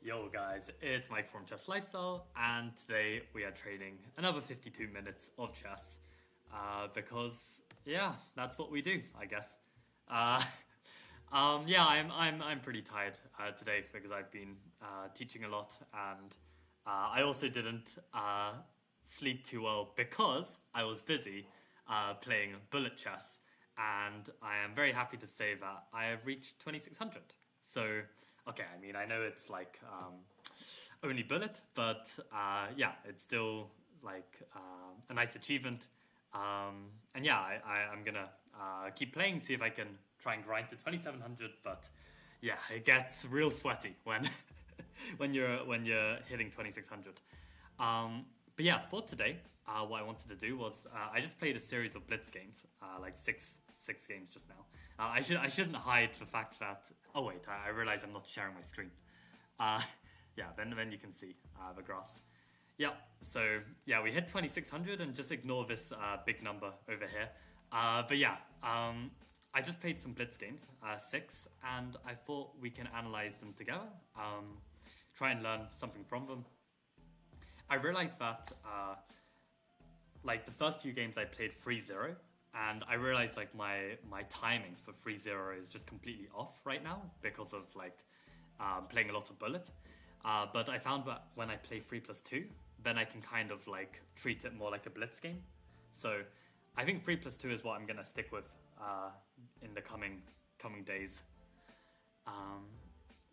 Yo guys, it's Mike from Chess Lifestyle, and today we are trading another 52 minutes of chess, because yeah, that's what we do, I guess. Uh, yeah, I'm pretty tired today because I've been teaching a lot, and I also didn't sleep too well because I was busy playing bullet chess, and I am very happy to say that I have reached 2600. So, okay, I mean, I know it's like only bullet, but yeah, it's still like a nice achievement. And yeah, I'm gonna keep playing, see if I can try and grind to 2700. But yeah, it gets real sweaty when when you're hitting 2600. But yeah, for today, what I wanted to do was I just played a series of blitz games, like six games just now. I shouldn't hide the fact that, oh wait, I realize I'm not sharing my screen. Yeah, then you can see the graphs. Yeah, so yeah, we hit 2600 and just ignore this big number over here. But yeah, I just played some blitz games, six, and I thought we can analyze them together, try and learn something from them. I realized that like the first few games I played 3-0, and I realized like my timing for 3-0 is just completely off right now because of like playing a lot of bullet. But I found that when I play 3+2, then I can kind of like treat it more like a blitz game. So I think 3+2 is what I'm gonna stick with in the coming days.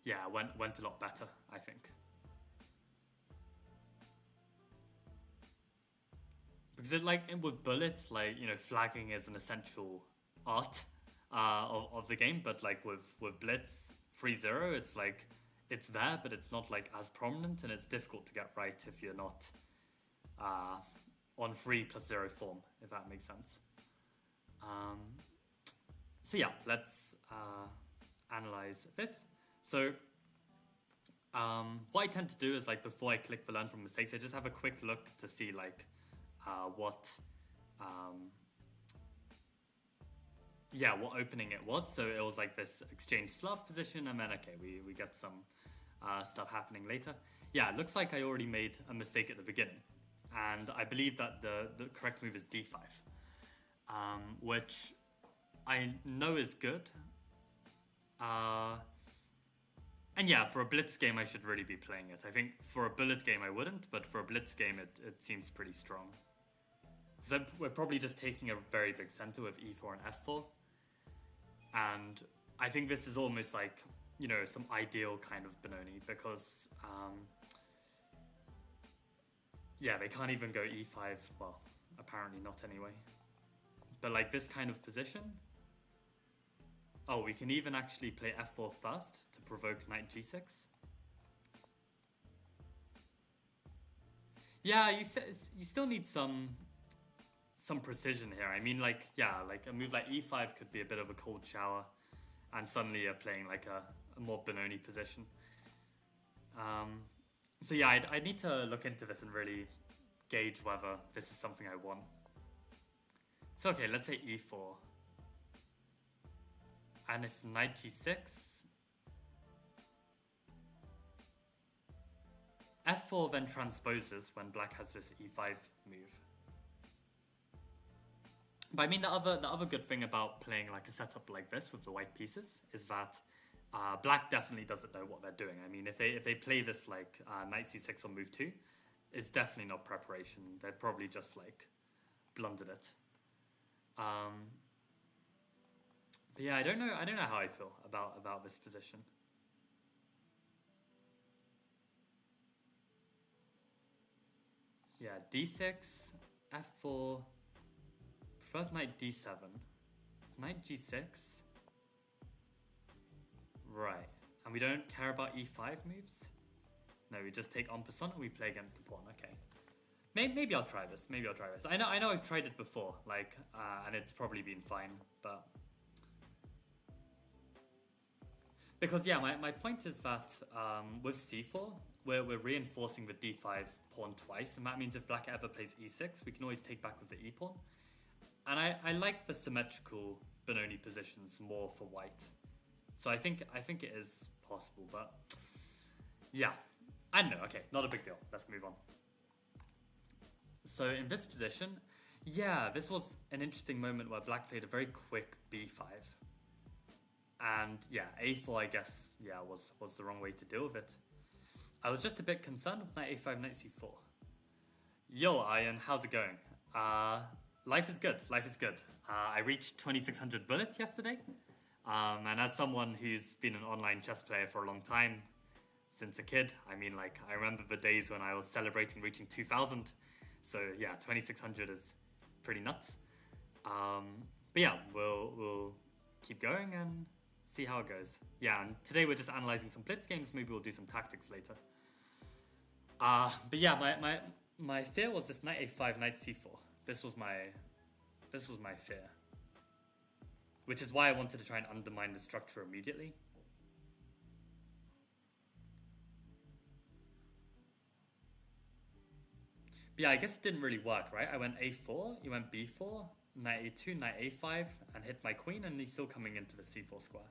Yeah, went a lot better, I think. Because it, like with bullets, like, you know, flagging is an essential art of the game, but like with blitz 3-0, it's like it's there, but it's not like as prominent, and it's difficult to get right if you're not on 3+0 form, if that makes sense. So yeah, let's analyze this. So what I tend to do is, like, before I click the learn from mistakes, I just have a quick look to see like what opening it was. So it was like this exchange Slav position, and then okay, we get some stuff happening later. Yeah, it looks like I already made a mistake at the beginning, and I believe that the correct move is d5, which I know is good. And yeah, for a blitz game, I should really be playing it. I think for a bullet game, I wouldn't, but for a blitz game, it seems pretty strong. Because we're probably just taking a very big center with e4 and f4. And I think this is almost like, you know, some ideal kind of Benoni, because, yeah, they can't even go e5. Well, apparently not anyway. But like this kind of position. Oh, we can even actually play f4 first to provoke knight g6. Yeah, you still need some precision here. I mean, like, yeah, like a move like e5 could be a bit of a cold shower, and suddenly you're playing like a more Benoni position. So yeah, I need to look into this and really gauge whether this is something I want. So okay, let's say e4. And if knight g6, f4 then transposes when black has this e5 move. But I mean, the other good thing about playing like a setup like this with the white pieces is that black definitely doesn't know what they're doing. I mean, if they play this like knight c6 on move 2, it's definitely not preparation. They've probably just like blundered it. But yeah, I don't know how I feel about this position. Yeah, d6, f4, first knight d7, knight g6. Right, and we don't care about e5 moves? No, we just take en passant and we play against the pawn. Okay. Maybe I'll try this. I know I've tried it before, like, and it's probably been fine, but because yeah, my point is that with c4, we're reinforcing the d5 pawn twice, and that means if black ever plays e6, we can always take back with the e pawn. And I like the symmetrical Benoni positions more for white. So I think it is possible, but Yeah, I know. Okay, not a big deal. Let's move on. So in this position, yeah, this was an interesting moment where black played a very quick b5. And yeah, a4, I guess, yeah, was the wrong way to deal with it. I was just a bit concerned with knight a5, knight c4. Yo, Ian, how's it going? Life is good, life is good. I reached 2600 bullets yesterday. And as someone who's been an online chess player for a long time, since a kid, I mean, like, I remember the days when I was celebrating reaching 2000. So yeah, 2600 is pretty nuts. But yeah, we'll keep going and see how it goes. Yeah, and today we're just analyzing some blitz games. Maybe we'll do some tactics later. But yeah, my fear was this knight a5, knight c4. This was my fear, which is why I wanted to try and undermine the structure immediately. But yeah, I guess it didn't really work, right? I went a4, you went b4, knight a2, knight a5, and hit my queen, and he's still coming into the c4 square.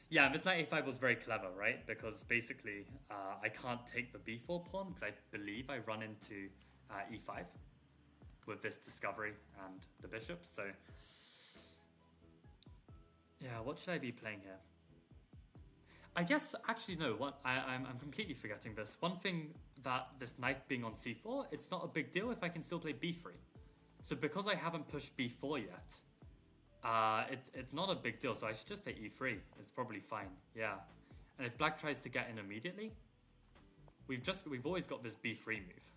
Yeah, this knight a5 was very clever, right? Because basically, I can't take the b4 pawn because I believe I run into e5 with this discovery and the bishop. So yeah, what should I be playing here? I guess, actually, no, I'm completely forgetting this. One thing that this knight being on c4, it's not a big deal if I can still play b3. So because I haven't pushed b4 yet, it's not a big deal, so I should just play e3. It's probably fine, yeah. And if black tries to get in immediately, we've always got this b3 move.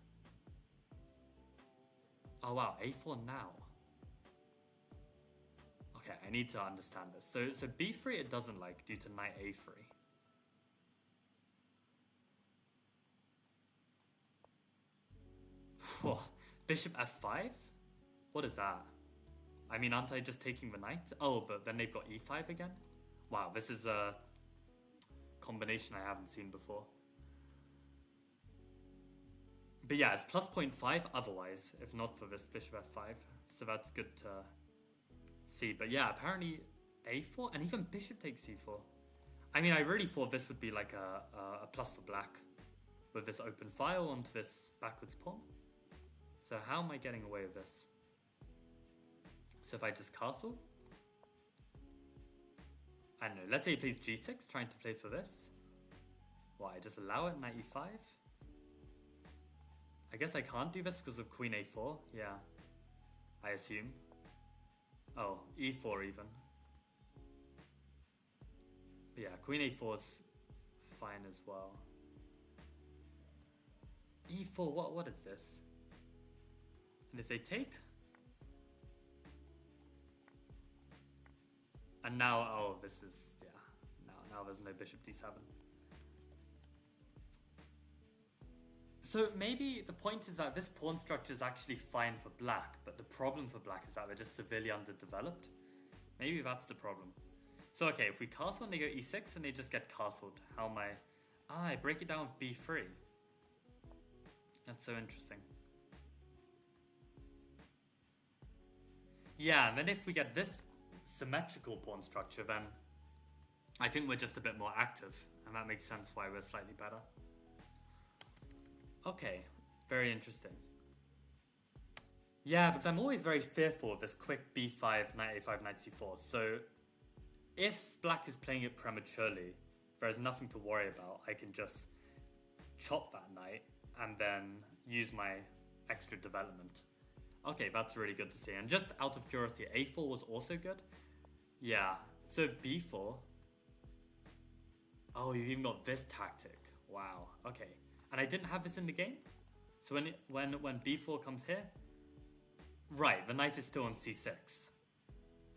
Oh wow, a4 now. Okay, I need to understand this. So b3 it doesn't like due to knight a3. Whoa, bishop f5? What is that? I mean, aren't I just taking the knight? Oh, but then they've got e5 again? Wow, this is a combination I haven't seen before. But yeah, it's plus 0.5 otherwise, if not for this bishop f5. So that's good to see. But yeah, apparently a4 and even bishop takes c4. I mean, I really thought this would be like a plus for black with this open file onto this backwards pawn. So how am I getting away with this? So if I just castle, I don't know, let's say he plays g6, trying to play for this. Why, just allow it, knight e5? I guess I can't do this because of queen a4, yeah, I assume. Oh, e4 even. But yeah, queen a4 is fine as well. e4, what is this? And if they take? And now, oh, this is, yeah, now there's no bishop d7. So maybe the point is that this pawn structure is actually fine for black, but the problem for black is that they're just severely underdeveloped. Maybe that's the problem. So okay, if we castle and they go e6 and they just get castled, how am I... I break it down with b3. That's so interesting. Yeah, and then if we get this symmetrical pawn structure, then I think we're just a bit more active, and that makes sense why we're slightly better. Okay, very interesting. Yeah, because I'm always very fearful of this quick b5, knight a5, knight c4. So if black is playing it prematurely, there's nothing to worry about. I can just chop that knight and then use my extra development. Okay, that's really good to see. And just out of curiosity, a4 was also good? Yeah, so b4. Oh, you've even got this tactic. Wow, okay. And I didn't have this in the game? So when b4 comes here, right, the knight is still on c6.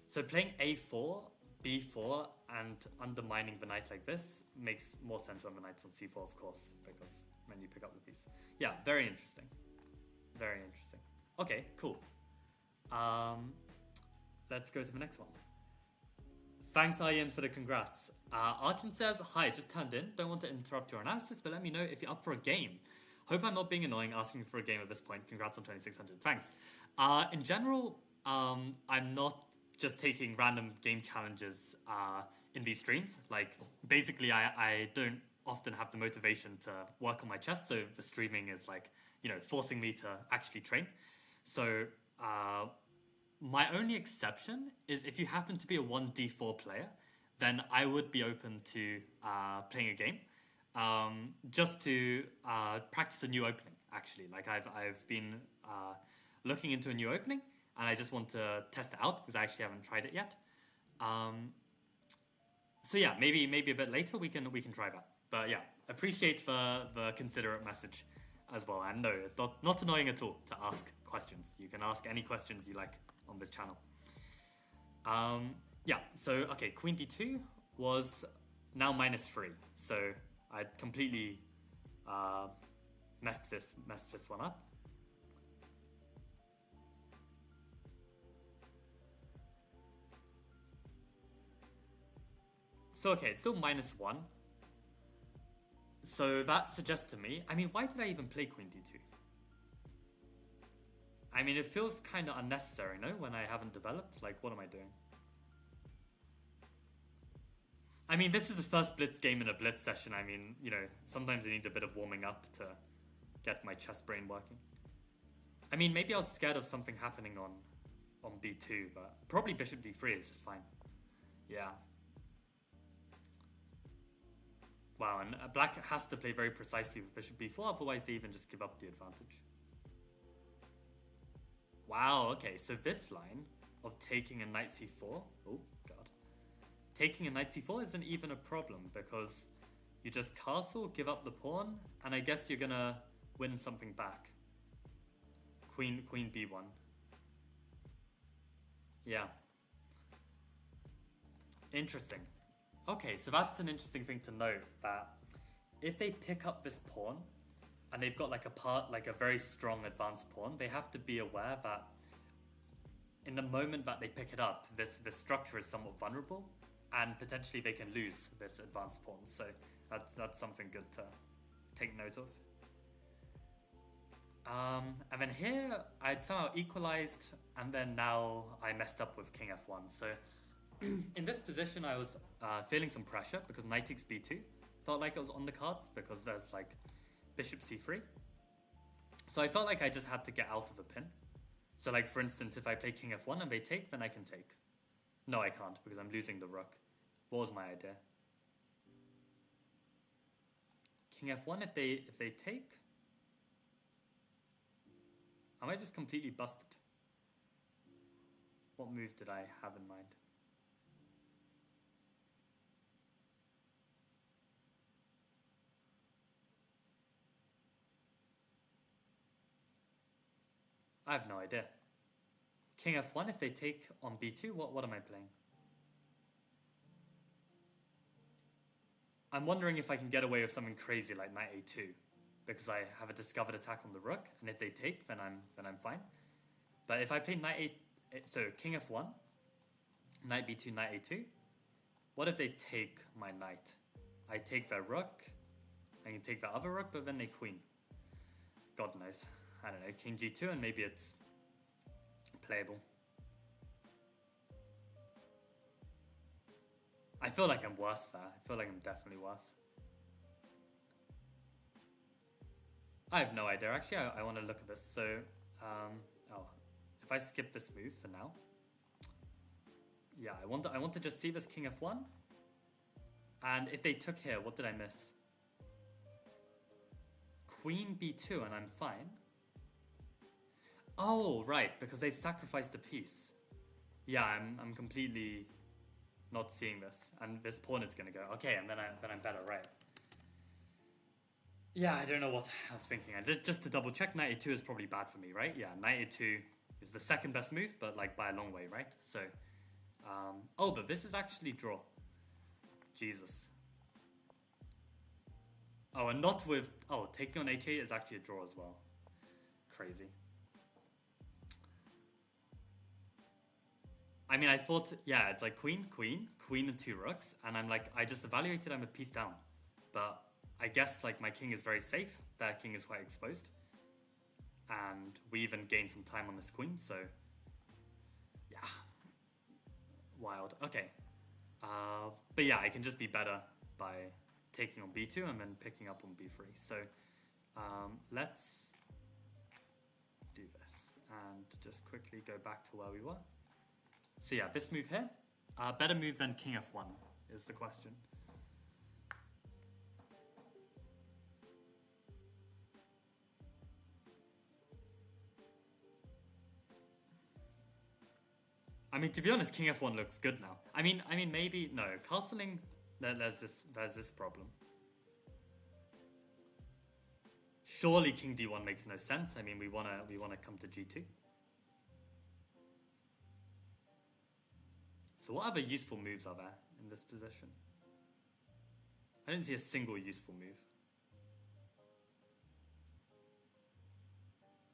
So playing a4, b4, and undermining the knight like this makes more sense when the knight's on c4, of course, because when you pick up the piece. Yeah, very interesting. Very interesting. Okay, cool. Let's go to the next one. Thanks, Ian, for the congrats. Arjun says, hi, just turned in. Don't want to interrupt your analysis, but let me know if you're up for a game. Hope I'm not being annoying asking for a game at this point. Congrats on 2600. Thanks. In general, I'm not just taking random game challenges in these streams. Like, basically, I don't often have the motivation to work on my chess, so the streaming is like, you know, forcing me to actually train. So my only exception is if you happen to be a 1d4 player, then I would be open to playing a game, just to practice a new opening. Actually, like I've been looking into a new opening, and I just want to test it out because I actually haven't tried it yet. So yeah, maybe a bit later we can try that. But yeah, appreciate the considerate message as well. And no, not annoying at all to ask questions. You can ask any questions you like on this channel. Yeah, so okay, queen d2 was now -3. So I completely messed this one up. So okay, it's still -1. So that suggests to me, I mean, why did I even play queen d2? I mean, it feels kind of unnecessary, no? When I haven't developed, like, what am I doing? I mean, this is the first Blitz game in a Blitz session. I mean, you know, sometimes I need a bit of warming up to get my chess brain working. I mean, maybe I was scared of something happening on b2, but probably bishop d3 is just fine. Yeah. Wow, and black has to play very precisely with bishop b4, otherwise they even just give up the advantage. Wow, okay, so this line of taking a knight c4, oh god, taking a knight c4 isn't even a problem because you just castle, give up the pawn, and I guess you're gonna win something back. Queen b1. Yeah. Interesting. Okay, so that's an interesting thing to note, that if they pick up this pawn and they've got like a very strong advanced pawn, they have to be aware that in the moment that they pick it up, this structure is somewhat vulnerable, and potentially they can lose this advanced pawn. So that's something good to take note of. And then here I'd somehow equalized, and then now I messed up with king f1. So in this position I was feeling some pressure because knight takes b2 felt like it was on the cards because there's like bishop c3. So I felt like I just had to get out of a pin. So like for instance, if I play king f1 and they take, then I can take. No, I can't because I'm losing the rook. What was my idea? King f1 if they take? Am I just completely busted? What move did I have in mind? I have no idea. King f1 if they take on b2, what am I playing? I'm wondering if I can get away with something crazy like knight a2, because I have a discovered attack on the rook, and if they take, then I'm fine. But if I play knight a, so king f1, knight b2, knight a2, what if they take my knight? I take their rook, I can take the other rook, but then they queen. God knows. I don't know, king g2, and maybe it's playable. I feel like I'm worse there. I feel like I'm definitely worse. I have no idea. Actually, I want to look at this. So, if I skip this move for now. Yeah, I want to just see this king f1. And if they took here, what did I miss? Queen b2, and I'm fine. Oh, right, because they've sacrificed a piece. Yeah, I'm completely not seeing this, and this pawn is gonna go. Okay, and then I'm better, right? Yeah, I don't know what I was thinking. Just to double check, knight a2 is probably bad for me, right? Yeah, knight a2 is the second best move, but like by a long way, right? So, oh, but this is actually draw. Jesus. Oh, and not with, oh, taking on h8 is actually a draw as well. Crazy. I mean, I thought, yeah, it's like queen, queen, queen and two rooks, and I'm like, I just evaluated I'm a piece down. But I guess like my king is very safe, their king is quite exposed. And we even gained some time on this queen, so yeah. Wild, okay. But yeah, I can just be better by taking on b2 and then picking up on b3. So let's do this and just quickly go back to where we were. So yeah, this move here, better move than king f1 is the question. I mean, to be honest, king f1 looks good now. I mean, maybe no castling. There's this problem. Surely king d1 makes no sense. I mean, we wanna come to g2. So what other useful moves are there in this position? I don't see a single useful move.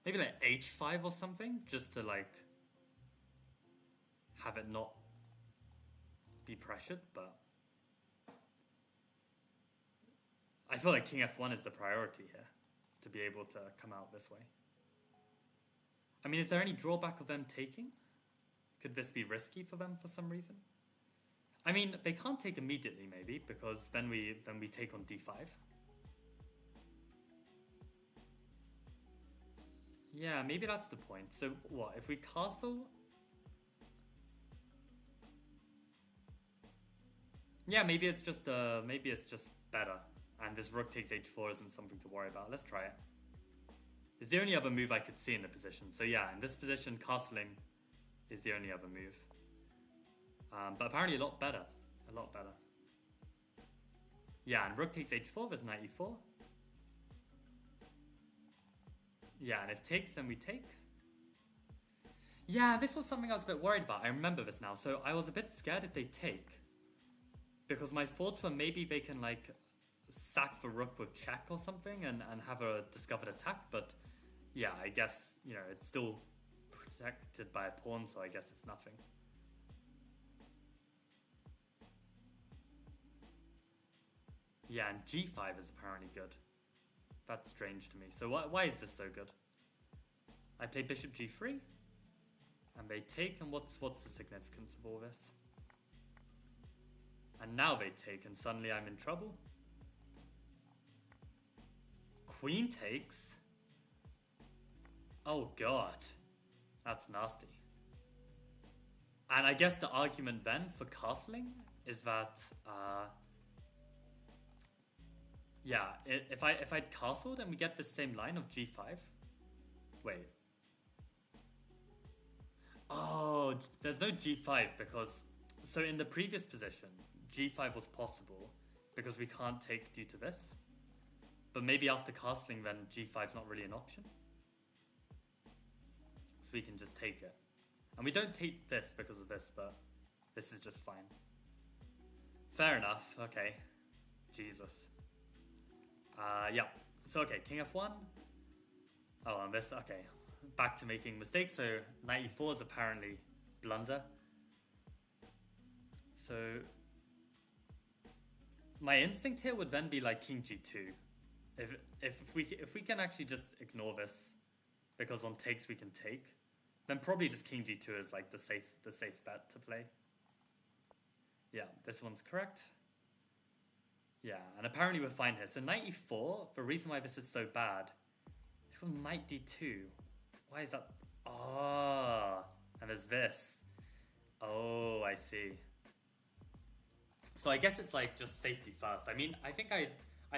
Maybe like h5 or something, just to like have it not be pressured, but I feel like king f1 is the priority here to be able to come out this way. I mean, is there any drawback of them taking? Could this be risky for them for some reason? I mean, they can't take immediately maybe, because then we take on d5. Yeah, maybe that's the point. So what, if we castle? Yeah, maybe it's just better. And this rook takes h4 isn't something to worry about. Let's try it. It's the only other move I could see in the position. So yeah, in this position, castling is the only other move. But apparently a lot better. A lot better. Yeah, and rook takes h4, there's knight e4. Yeah, and if takes, then we take. Yeah, this was something I was a bit worried about. I remember this now. So I was a bit scared if they take. Because my thoughts were maybe they can like sack the rook with check or something and have a discovered attack. But yeah, I guess, you know, it's still protected by a pawn, so I guess it's nothing. Yeah, and g5 is apparently good. That's strange to me. So why is this so good? I play bishop g3, and they take, and what's the significance of all this? And now they take, and suddenly I'm in trouble. Queen takes. Oh god, that's nasty. And I guess the argument then for castling is that, yeah, if I'd castled and we get the same line of g5. Wait. Oh, there's no g5 because, so in the previous position, g5 was possible because we can't take due to this. But maybe after castling then g5 is not really an option. So we can just take it. And we don't take this because of this, but this is just fine. Fair enough, okay. Jesus. Yeah, so okay, king f1. Oh, and this, okay. Back to making mistakes, so knight e4 is apparently blunder. So my instinct here would then be like king g2. If we can actually just ignore this, because on takes we can take, then probably just king g2 is like the safe bet to play. Yeah, this one's correct. Yeah, and apparently we're fine here. So knight e4, the reason why this is so bad is because knight d2. Why is that? Oh, and there's this. Oh, I see. So I guess it's like just safety first. I mean, I think I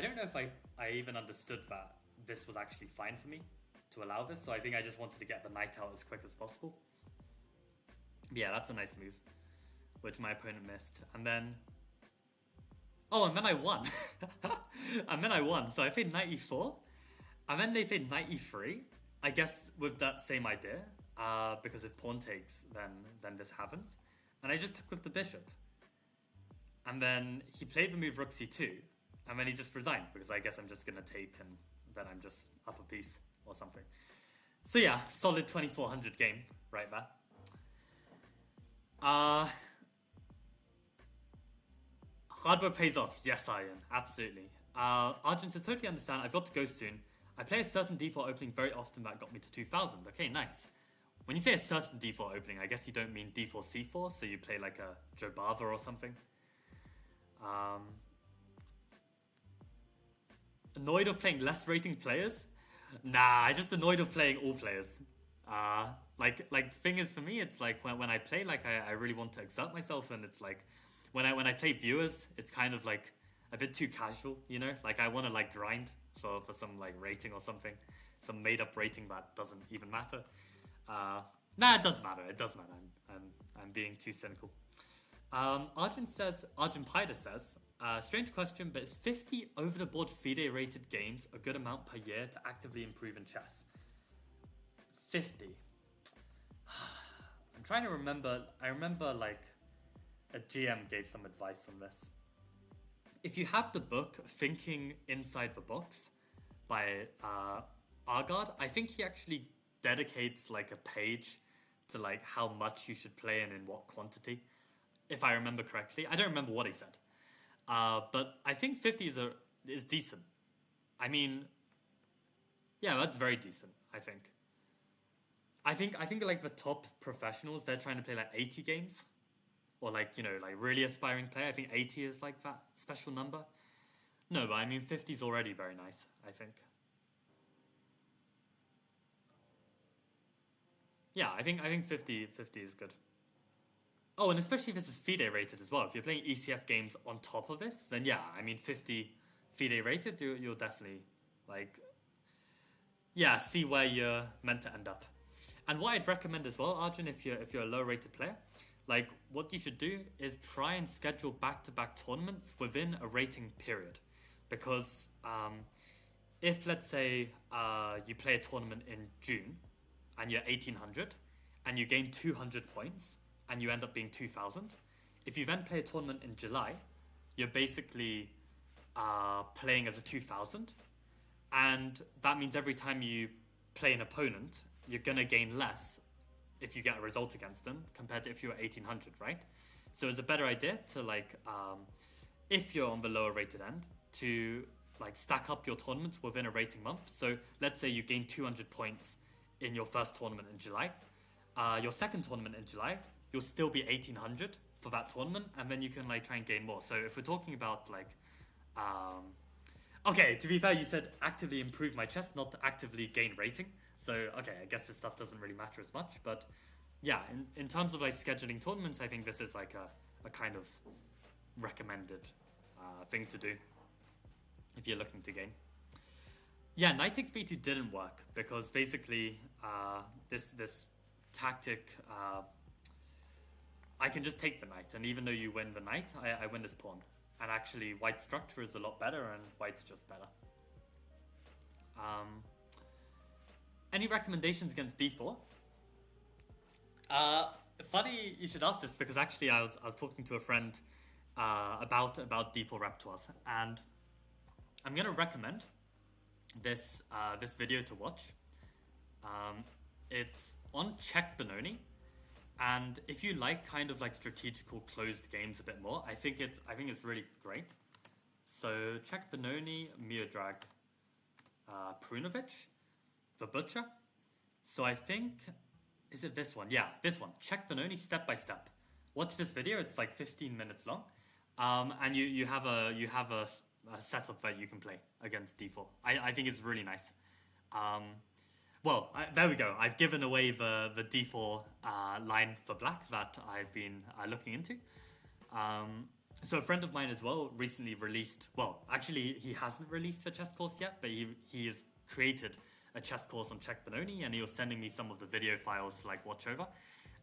don't know if I even understood that this was actually fine for me to allow this. So I think I just wanted to get the knight out as quick as possible. But yeah, that's a nice move, which my opponent missed. And then, oh, and then I won. And then I won. So I played knight e4, and then they played knight e3. I guess with that same idea, because if pawn takes, then this happens. And I just took with the bishop. And then he played the move rook c2, and then he just resigned, because I guess I'm just going to take, and then I'm just up a piece or something. So yeah, solid 2400 game right there. Hard work pays off. Yes, Iron. Absolutely. Arjun says, totally understand. I've got to go soon. I play a certain default opening very often that got me to 2000. Okay, nice. When you say a certain default opening, I guess you don't mean d4, c4, so you play like a Jobava or something. Annoyed of playing less rating players? Nah, I just annoyed of playing all players. Like the thing is for me, it's like when I play, like I really want to exert myself, and it's like when I play viewers, it's kind of like a bit too casual, you know? Like I want to like grind for some like rating or something, some made up rating that doesn't even matter. Nah, it does matter. It does matter. I'm being too cynical. Arjun Pida says, strange question, but is 50 over the board FIDE rated games a good amount per year to actively improve in chess? 50. I'm trying to remember. I remember like a GM gave some advice on this. If you have the book Thinking Inside the Box by Argard, I think he actually dedicates like a page to like how much you should play and in what quantity, if I remember correctly. I don't remember what he said, but I think 50 is decent. I mean, yeah, that's very decent. I think like the top professionals, they're trying to play like 80 games, or like, you know, like really aspiring player. I think 80 is like that special number. No, but I mean 50 is already very nice, I think. Yeah, I think 50 is good. Oh, and especially if this is FIDE rated as well. If you're playing ECF games on top of this, then yeah, I mean 50 FIDE rated, you'll definitely like, yeah, see where you're meant to end up. And what I'd recommend as well, Arjun, if you're a low rated player, like what you should do is try and schedule back-to-back tournaments within a rating period, because if let's say you play a tournament in June and you're 1800 and you gain 200 points and you end up being 2000, if you then play a tournament in July, you're basically playing as a 2000, and that means every time you play an opponent, you're going to gain less if you get a result against them compared to if you were 1800, right? So it's a better idea to like, if you're on the lower rated end, to like stack up your tournaments within a rating month. So let's say you gain 200 points in your first tournament in July. Your second tournament in July, you'll still be 1800 for that tournament, and then you can like try and gain more. So if we're talking about like, okay, to be fair, you said actively improve my chess, not to actively gain rating. So, okay, I guess this stuff doesn't really matter as much. But yeah, in terms of like scheduling tournaments, I think this is like a kind of recommended thing to do if you're looking to gain. Yeah, knight takes b2 didn't work because basically this tactic, I can just take the knight, and even though you win the knight, I win this pawn. And actually, white's structure is a lot better, and white's just better. Any recommendations against d4? Funny you should ask this, because actually I was talking to a friend about d4 repertoires, and I'm gonna recommend this video to watch. It's on Check Benoni, and if you like kind of like strategical closed games a bit more, I think it's really great. So Check Benoni, Miodrag, Prunovic, the Butcher. So I think, is it this one? Yeah, this one. Check Benoni step by step. Watch this video. It's like 15 minutes long, and you have a setup that you can play against d4. I think it's really nice. Well, there we go. I've given away the d4 line for black that I've been looking into. So a friend of mine as well recently released, well, actually he hasn't released the chess course yet, but he has created a chess course on Check Benoni, and he was sending me some of the video files to like watch over.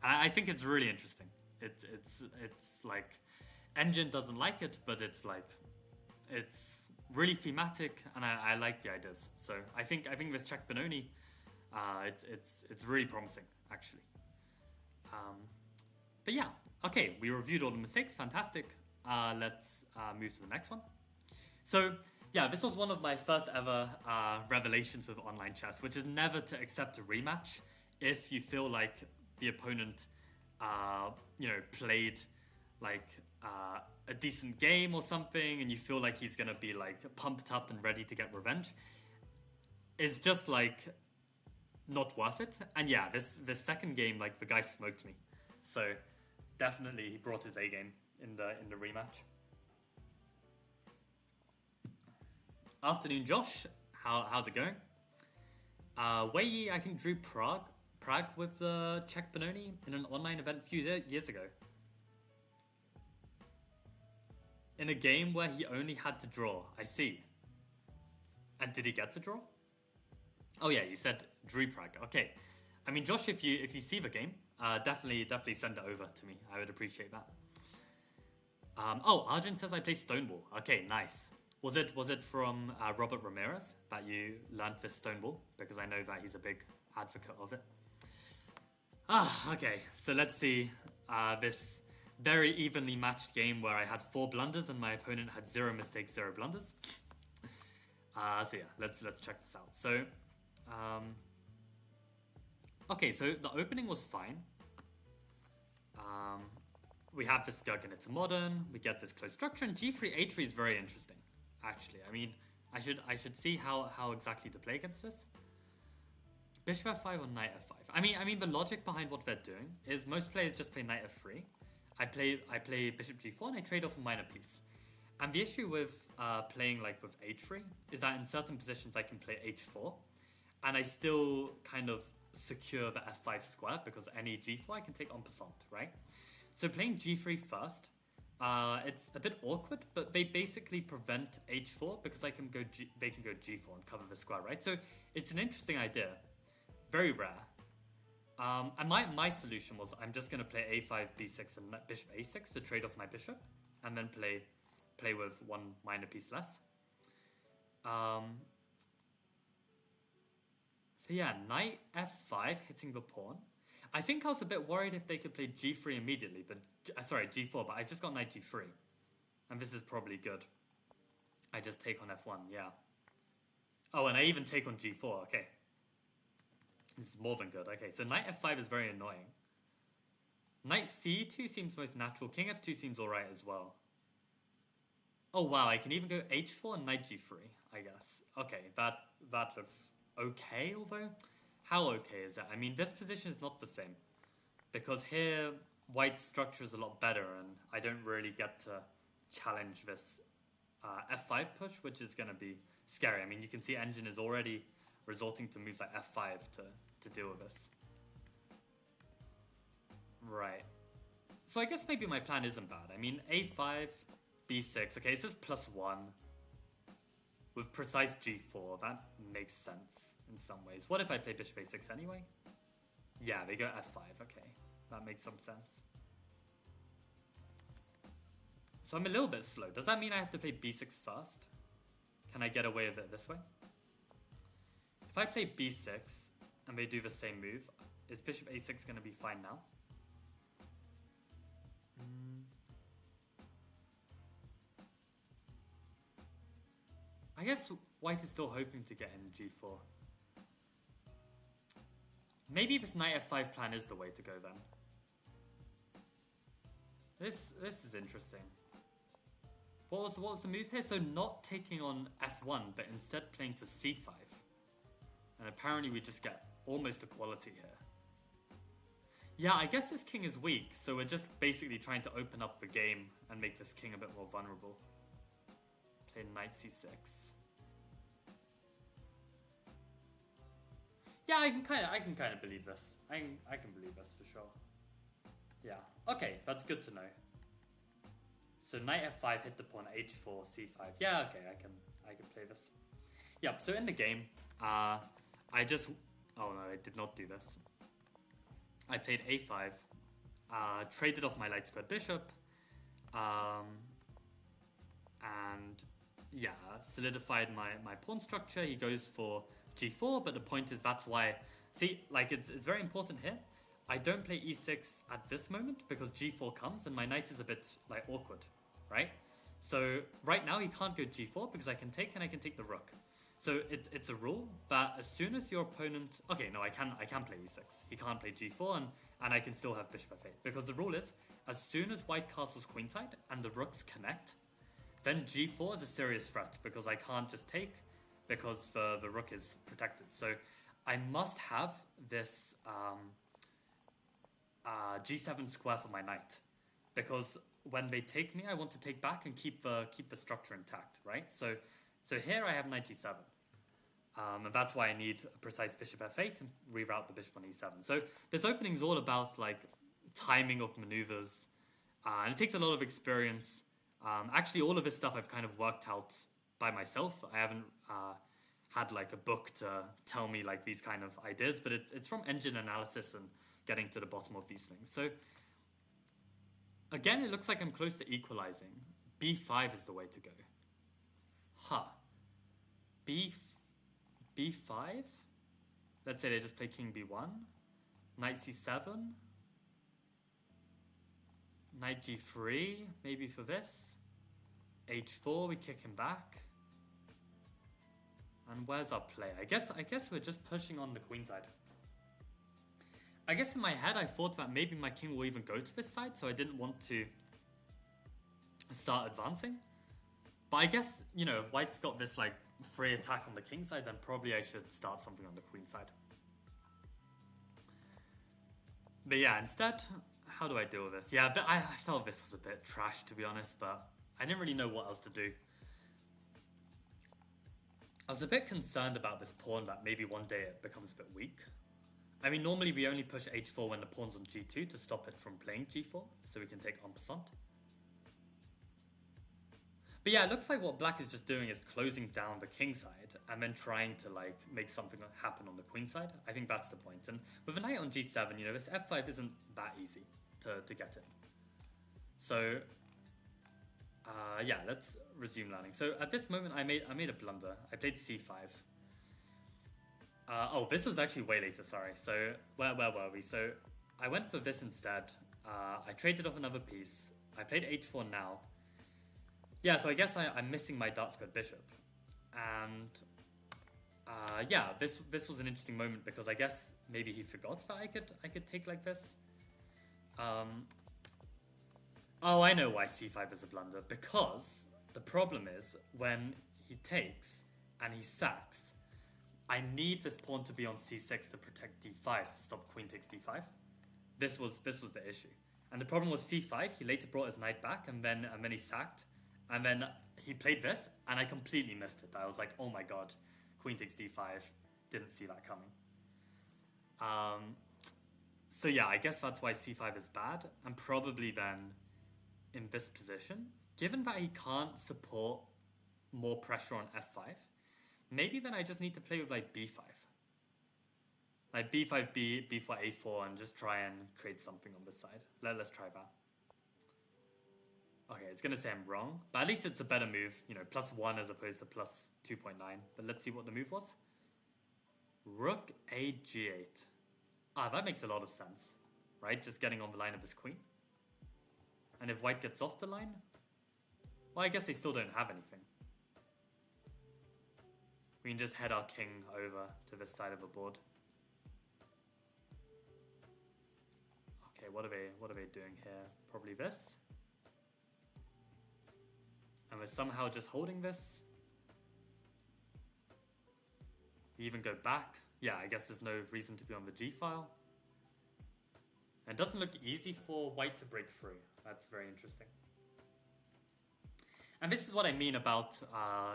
And I think it's really interesting. It's like, Engine doesn't like it, but it's like, it's really thematic, and I like the ideas. So I think this Check Benoni, it's really promising actually. But yeah, okay, we reviewed all the mistakes, fantastic. Let's move to the next one. So yeah, this was one of my first ever revelations with online chess, which is never to accept a rematch if you feel like the opponent played like a decent game or something, and you feel like he's gonna be like pumped up and ready to get revenge. It's just like not worth it. And yeah, this second game, like the guy smoked me. So definitely he brought his A game in the rematch. Afternoon, Josh. How's it going? Wei Yi, I think, drew Prague with the Czech Benoni in an online event a few years ago. In a game where he only had to draw. I see. And did he get the draw? Oh yeah, you said drew Prague. Okay. I mean, Josh, if you see the game, definitely send it over to me. I would appreciate that. Oh, Arjun says I play Stonewall. Okay, nice. Was it from Robert Ramirez that you learned this Stonewall? Because I know that he's a big advocate of it. Okay. So let's see this very evenly matched game where I had 4 blunders and my opponent had 0 mistakes, 0 blunders. So yeah, let's check this out. So, okay, so the opening was fine. We have this Guggen, it's modern. We get this closed structure, and G3 A3 is very interesting. Actually, I mean, I should see how exactly to play against this. Bishop F5 or Knight F5. I mean, the logic behind what they're doing is most players just play Knight F3. I play Bishop G4 and I trade off a minor piece. And the issue with playing like with H3 is that in certain positions I can play H4, and I still kind of secure the F5 square because any G4 I can take en passant, right? So playing G3 first, it's a bit awkward, but they basically prevent H4 because they can go G4 and cover the square, right? So it's an interesting idea, very rare. And my solution was I'm just going to play A5, B6, and Bishop A6 to trade off my bishop, and then play with 1 minor piece less. So yeah, Knight F5 hitting the pawn. I think I was a bit worried if they could play G3 immediately, but sorry, G4, but I just got Knight G3. And this is probably good. I just take on F1, yeah. Oh, and I even take on G4, okay. This is more than good, okay. So Knight F5 is very annoying. Knight C2 seems most natural. King F2 seems alright as well. Oh wow, I can even go H4 and Knight G3, I guess. Okay, that looks okay, although... How okay is that? I mean, this position is not the same. Because here, white's structure is a lot better, and I don't really get to challenge this F5 push, which is going to be scary. I mean, you can see Engine is already resorting to moves like F5 to deal with this. Right. So I guess maybe my plan isn't bad. I mean, A5, B6. Okay, it says +1. With precise G4, that makes sense in some ways. What if I play Bishop A6 anyway? Yeah, they go F5, okay. That makes some sense. So I'm a little bit slow. Does that mean I have to play B6 first? Can I get away with it this way? If I play B6 and they do the same move, is Bishop A6 going to be fine now? I guess white is still hoping to get in G4. Maybe this Knight F5 plan is the way to go then. This is interesting. What was the move here? So not taking on F1, but instead playing for C5. And apparently we just get almost equality here. Yeah, I guess this king is weak, so we're just basically trying to open up the game and make this king a bit more vulnerable. Play Knight C6. Yeah, I can kind of believe this. I can believe this for sure. Yeah. Okay, that's good to know. So Knight F5 hit the pawn H4 C5. Yeah, okay, I can play this. Yeah. So in the game, I just oh no, I did not do this. I played A5, traded off my light squared bishop, and yeah, solidified my pawn structure. He goes for G4, but the point is that's why, see, like it's very important here. I don't play E6 at this moment because G4 comes and my knight is a bit like awkward, right? So right now he can't go G4 because I can take and I can take the rook. So it's a rule that as soon as your opponent, okay, no, I can play E6. He can't play G4 and I can still have bishop F8 because the rule is as soon as white castles queenside and the rooks connect, then G4 is a serious threat because I can't just take because the rook is protected. So I must have this G7 square for my knight because when they take me, I want to take back and keep the structure intact, right? So So here I have knight g7. And that's why I need a precise bishop f8 to reroute the bishop on e7. So this opening is all about like timing of maneuvers. And it takes a lot of experience. Actually, all of this stuff I've kind of worked out by myself. I haven't had like a book to tell me like these kind of ideas, but it's from engine analysis and getting to the bottom of these things. So again, it looks like I'm close to equalizing. b5 is the way to go. b5? Let's say they just play king b1. Knight c7. Knight g3, maybe for this. h4, we kick him back. And where's our play? I guess we're just pushing on the queen side. I guess in my head I thought that maybe my king will even go to this side, so I didn't want to start advancing. But I guess, you know, if white's got this like free attack on the king side, then probably I should start something on the queen side. But yeah, instead, how do I deal with this? Yeah, but I felt this was a bit trash, to be honest, but I didn't really know what else to do. I was a bit concerned about this pawn that maybe one day it becomes a bit weak. I mean, normally we only push h4 when the pawn's on g2 to stop it from playing g4, so we can take en passant. But yeah, it looks like what black is just doing is closing down the king side and then trying to like make something happen on the queen side. I think that's the point. And with a knight on g7, you know, this f5 isn't that easy to get in. So yeah, let's resume learning. So at this moment, I made a blunder. I played c5. Oh, this was actually way later, sorry. So where were we? So I went for this instead. I traded off another piece. I played h4 now. Yeah, so I guess I'm missing my dark squared bishop. And yeah, this was an interesting moment because I guess maybe he forgot that I could take like this. Oh, I know why c5 is a blunder. Because the problem is when he takes and he sacks, I need this pawn to be on c6 to protect d5 to stop queen takes d5. This was the issue. And the problem was c5. He later brought his knight back and then he sacked. And then he played this, and I completely missed it. I was like, oh my god, queen takes d5. Didn't see that coming. So yeah, I guess that's why c5 is bad. And probably then, in this position, given that he can't support more pressure on f5, maybe then I just need to play with like b5. Like b5b, b4, a4, and just try and create something on this side. Let's try that. Okay, it's going to say I'm wrong, but at least it's a better move, you know, +1 as opposed to +2.9. But let's see what the move was. Rook a g8. Ah, that makes a lot of sense, right? Just getting on the line of his queen. And if white gets off the line, well, I guess they still don't have anything. We can just head our king over to this side of the board. Okay, what are they doing here? Probably this. And we're somehow just holding this. We even go back. Yeah, I guess there's no reason to be on the g file. And it doesn't look easy for white to break through. That's very interesting. And this is what I mean about,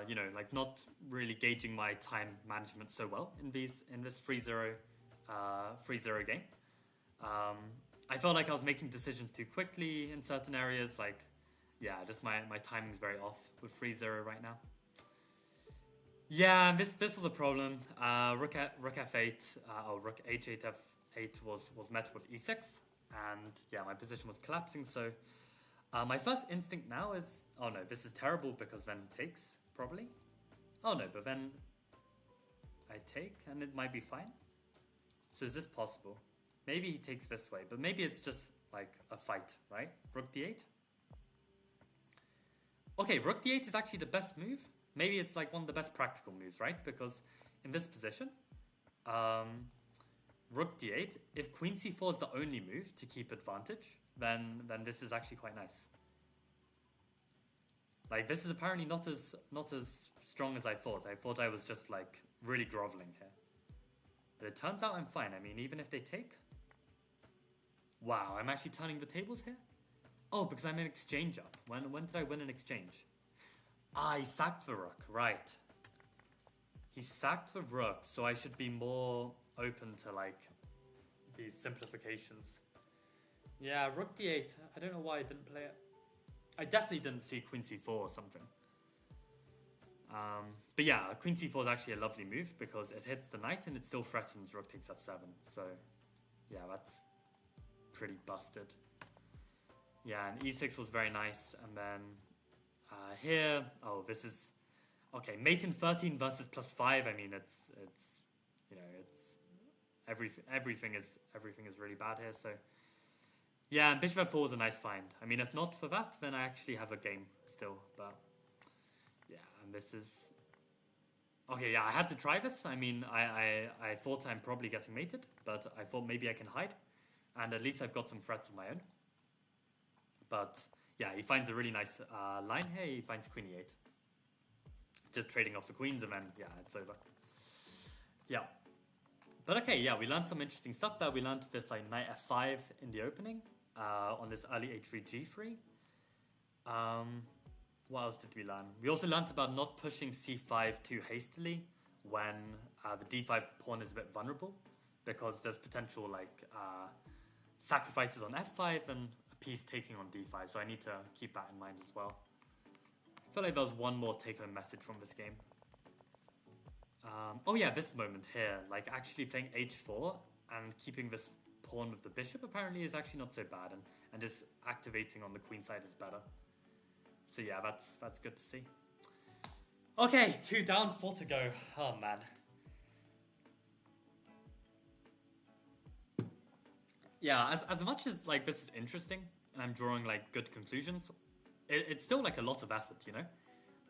you know, like not really gauging my time management so well in this 3-0 game. I felt like I was making decisions too quickly in certain areas, like, yeah, just my timing is very off with 3-0 right now. Yeah, this was a problem. Rook f8, rook h8 f8 was met with e6, and yeah, my position was collapsing. So my first instinct now is, oh no, this is terrible because then he takes probably. Oh no, but then I take and it might be fine. So is this possible? Maybe he takes this way, but maybe it's just like a fight, right? Rook d8. Okay, rook d8 is actually the best move. Maybe it's like one of the best practical moves, right? Because in this position, rook d8, if queen c4 is the only move to keep advantage, then this is actually quite nice. Like, this is apparently not as strong as I thought. I thought I was just like really groveling here. But it turns out I'm fine. I mean, even if they take... Wow, I'm actually turning the tables here? Oh, because I'm in exchange up. When did I win an exchange? Ah, he sacked the rook, right. He sacked the rook, so I should be more open to, like, these simplifications. Yeah, rook d8. I don't know why I didn't play it. I definitely didn't see queen c4 or something. But yeah, queen c4 is actually a lovely move because it hits the knight and it still threatens rook takes f7. So, yeah, that's pretty busted. Yeah, and e6 was very nice. And then here, oh, this is okay. Mate in 13 versus +5. I mean, it's you know, it's everything is really bad here. So yeah, and bishop f4 is a nice find. I mean, if not for that, then I actually have a game still. But yeah, and this is okay. Yeah, I had to try this. I mean, I thought I'm probably getting mated, but I thought maybe I can hide, and at least I've got some threats of my own. But yeah, he finds a really nice line here. He finds queen e8. Just trading off the queens, and then, yeah, it's over. Yeah. But okay, yeah, we learned some interesting stuff there. We learned this, like, knight f5 in the opening on this early h3, g3. What else did we learn? We also learned about not pushing c5 too hastily when the d5 pawn is a bit vulnerable, because there's potential, like, sacrifices on f5 and piece taking on d5, so I need to keep that in mind as well. I feel like there was one more take-home message from this game. Oh yeah, this moment here, like actually playing h4 and keeping this pawn with the bishop apparently is actually not so bad, and just activating on the queen side is better. So yeah, that's good to see. Okay, 2 down, 4 to go. Oh man. Yeah, as much as like this is interesting and I'm drawing like good conclusions, it's still like a lot of effort, you know.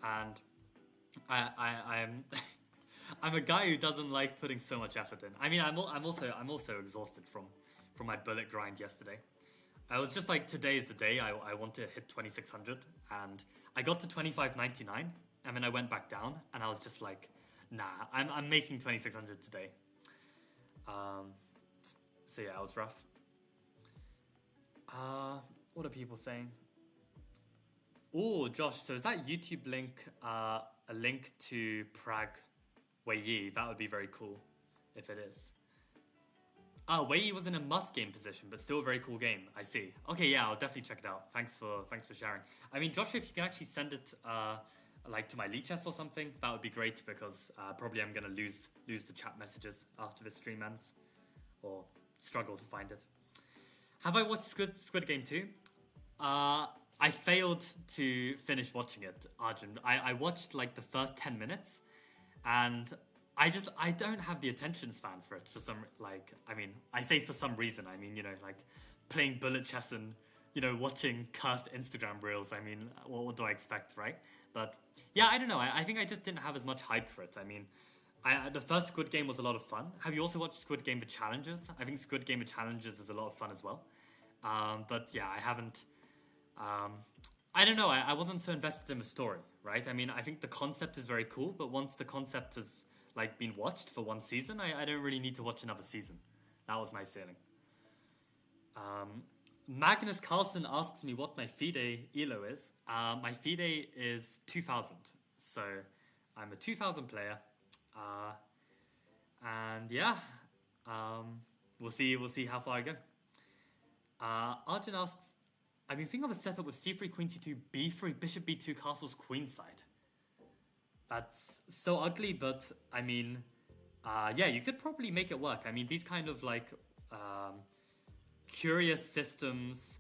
And I'm I'm a guy who doesn't like putting so much effort in. I mean, I'm also exhausted from my bullet grind yesterday. I was just like, today is the day I want to hit 2600, and I got to 2599, and then I went back down, and I was just like, nah, I'm making 2600 today. So yeah, it was rough. What are people saying? Oh, Josh, so is that YouTube link a link to Prague Wei Yi? That would be very cool if it is. Wei Yi was in a must-game position, but still a very cool game. I see. Okay, yeah, I'll definitely check it out. Thanks for sharing. I mean, Josh, if you can actually send it like to my Lichess or something, that would be great, because probably I'm gonna lose the chat messages after the stream ends, or struggle to find it. Have I watched Squid Game 2? I failed to finish watching it, Arjun. I watched like the first 10 minutes, and I don't have the attention span for it for some, like, I mean, I say for some reason, I mean, you know, like playing bullet chess and, you know, watching cursed Instagram reels. I mean, what do I expect, right? But yeah, I don't know. I think I just didn't have as much hype for it. I mean, the first Squid Game was a lot of fun. Have you also watched Squid Game The Challenges? I think Squid Game The Challenges is a lot of fun as well. But yeah, I haven't. I don't know. I wasn't so invested in the story, right? I mean, I think the concept is very cool, but once the concept has like been watched for one season, I don't really need to watch another season. That was my feeling. Magnus Carlson asks me what my FIDE ELO is. My FIDE is 2000, so I'm a 2000 player, and yeah, we'll see how far I go. Arjun asks, I've been thinking of a setup with c3, queen c2, b3, bishop b2, castles queenside. That's so ugly, but I mean, yeah, you could probably make it work. I mean, these kind of like curious systems,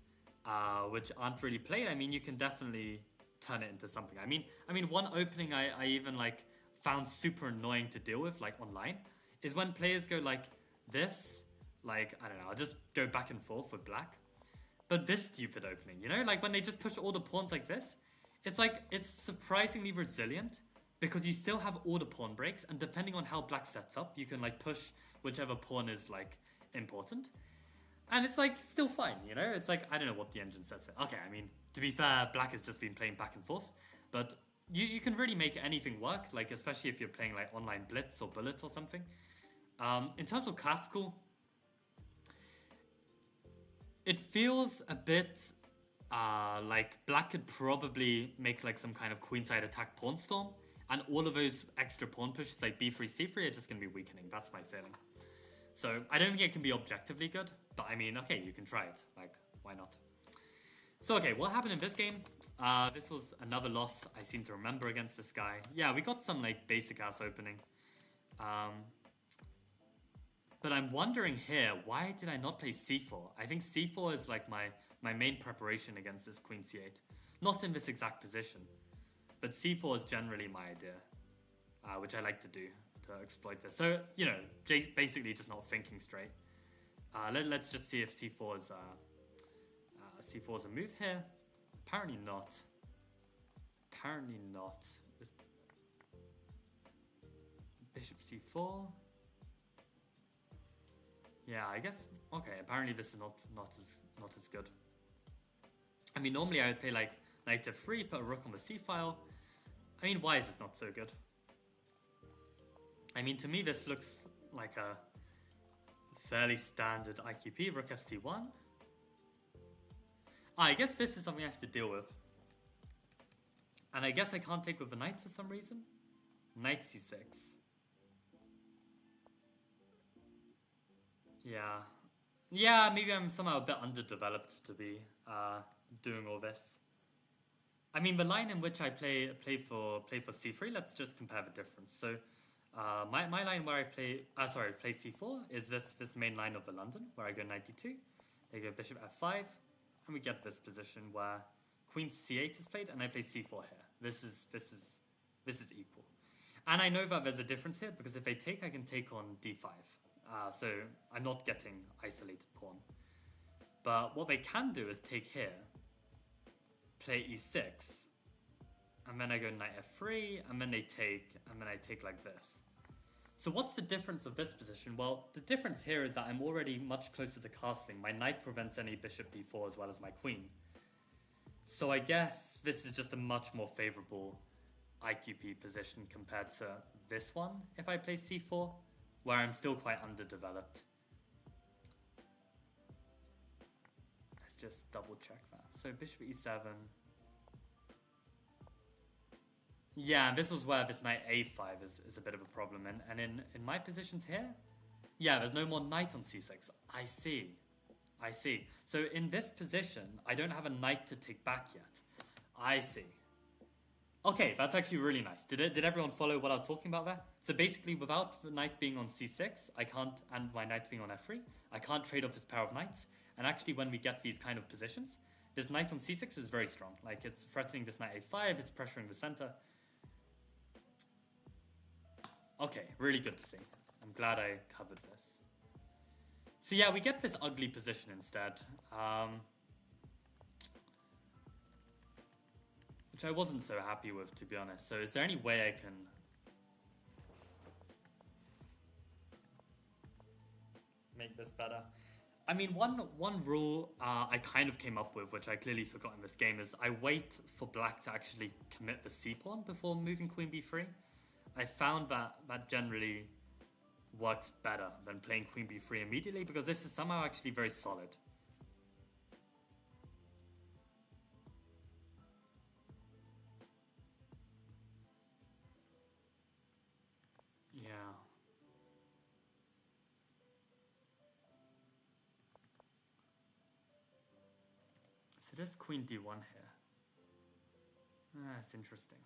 which aren't really played, I mean, you can definitely turn it into something. I mean, one opening I even like found super annoying to deal with, like online, is when players go like this, like, I don't know, I'll just go back and forth with black. But this stupid opening, you know, like when they just push all the pawns like this, it's like, it's surprisingly resilient, because you still have all the pawn breaks, and depending on how black sets up, you can like push whichever pawn is like important. And it's like still fine, you know? It's like, I don't know what the engine says. Okay, I mean, to be fair, black has just been playing back and forth, but you can really make anything work, like especially if you're playing like online blitz or bullets or something. In terms of classical, it feels a bit like black could probably make like some kind of queenside attack pawn storm, and all of those extra pawn pushes like b3, c3 are just going to be weakening. That's my feeling. So I don't think it can be objectively good, but I mean, okay, you can try it. Like, why not? So okay, what happened in this game? This was another loss I seem to remember against this guy. Yeah, we got some like basic ass opening. But I'm wondering here, why did I not play c4? I think c4 is like my main preparation against this queen c8. Not in this exact position, but c4 is generally my idea, which I like to do to exploit this. So, you know, basically just not thinking straight. Let's just see if c4 is c4 is a move here. Apparently not. Apparently not. Bishop c4. Yeah, I guess. Okay, apparently this is not as good. I mean, normally I would play like knight f3, put a rook on the c file. I mean, why is this not so good? I mean, to me this looks like a fairly standard IQP, rook fc1. I guess this is something I have to deal with. And I guess I can't take with the knight for some reason. Knight c6. Yeah. Yeah, maybe I'm somehow a bit underdeveloped to be doing all this. I mean, the line in which I play for c3, let's just compare the difference. So my line where I play c4 is this main line of the London, where I go knight d2, they go bishop f5, and we get this position where queen c8 is played, and I play c4 here. This is equal. And I know that there's a difference here, because if I take, I can take on d5. So I'm not getting isolated pawn. But what they can do is take here, play e6, and then I go knight f3, and then they take, and then I take like this. So what's the difference of this position? Well, the difference here is that I'm already much closer to castling. My knight prevents any bishop b4 as well as my queen. So I guess this is just a much more favorable IQP position compared to this one if I play c4, where I'm still quite underdeveloped. Let's just double check that. So bishop e7. Yeah, this was where this knight a5 is a bit of a problem. And in my positions here, yeah, there's no more knight on c6. I see. So in this position, I don't have a knight to take back yet. I see. Okay, that's actually really nice. Did everyone follow what I was talking about there? So basically, without the knight being on c6, I can't, and my knight being on f3, I can't trade off this pair of knights. And actually, when we get these kind of positions, this knight on c6 is very strong. Like, it's threatening this knight a5, it's pressuring the center. Okay, really good to see. I'm glad I covered this. So yeah, we get this ugly position instead. Which I wasn't so happy with, to be honest. So is there any way I can make this better? I mean, one rule I kind of came up with, which I clearly forgot in this game, is I wait for black to actually commit the c-pawn before moving queen b3. I found that generally works better than playing queen b3 immediately, because this is somehow actually very solid. Yeah. So there's queen d1 here. That's interesting.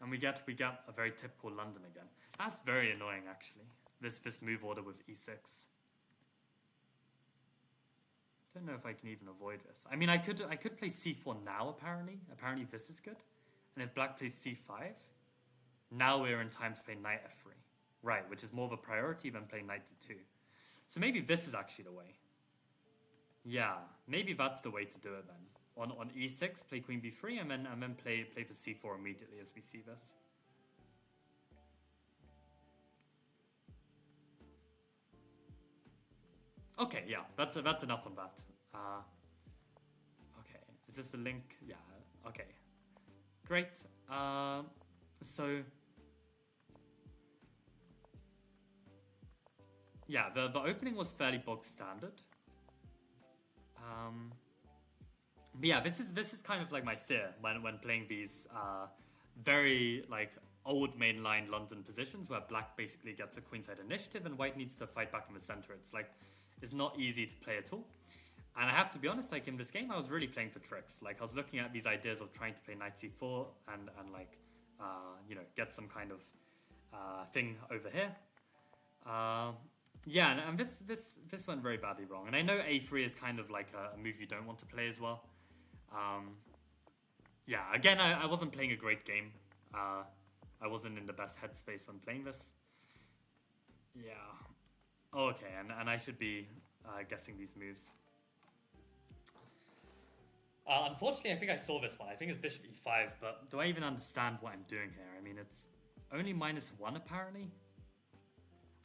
And we get a very typical London again. That's very annoying, actually. This move order with e6. Don't know if I can even avoid this. I mean, I could play c4 now. Apparently this is good. And if black plays c5, now we're in time to play knight f3, right? Which is more of a priority than playing knight d2. So maybe this is actually the way. Yeah, maybe that's the way to do it then. On e6, play queen b3, and then play for c4 immediately as we see this. Okay, yeah, that's enough on that. Okay, is this a link? Yeah, okay. Great. So yeah, the opening was fairly bog standard. But yeah, this is kind of like my fear when playing these very like old mainline London positions where black basically gets a queenside initiative and white needs to fight back in the center. It's not easy to play at all. And I have to be honest, like in this game, I was really playing for tricks. Like I was looking at these ideas of trying to play knight c4 and like you know, get some kind of thing over here. Yeah, and this went very badly wrong. And I know a3 is kind of like a move you don't want to play as well. Yeah, again, I wasn't playing a great game. I wasn't in the best headspace when playing this. Yeah. Oh, okay, and I should be guessing these moves. Unfortunately, I think I saw this one. I think it's bishop e5, but do I even understand what I'm doing here? I mean, it's only -1 apparently.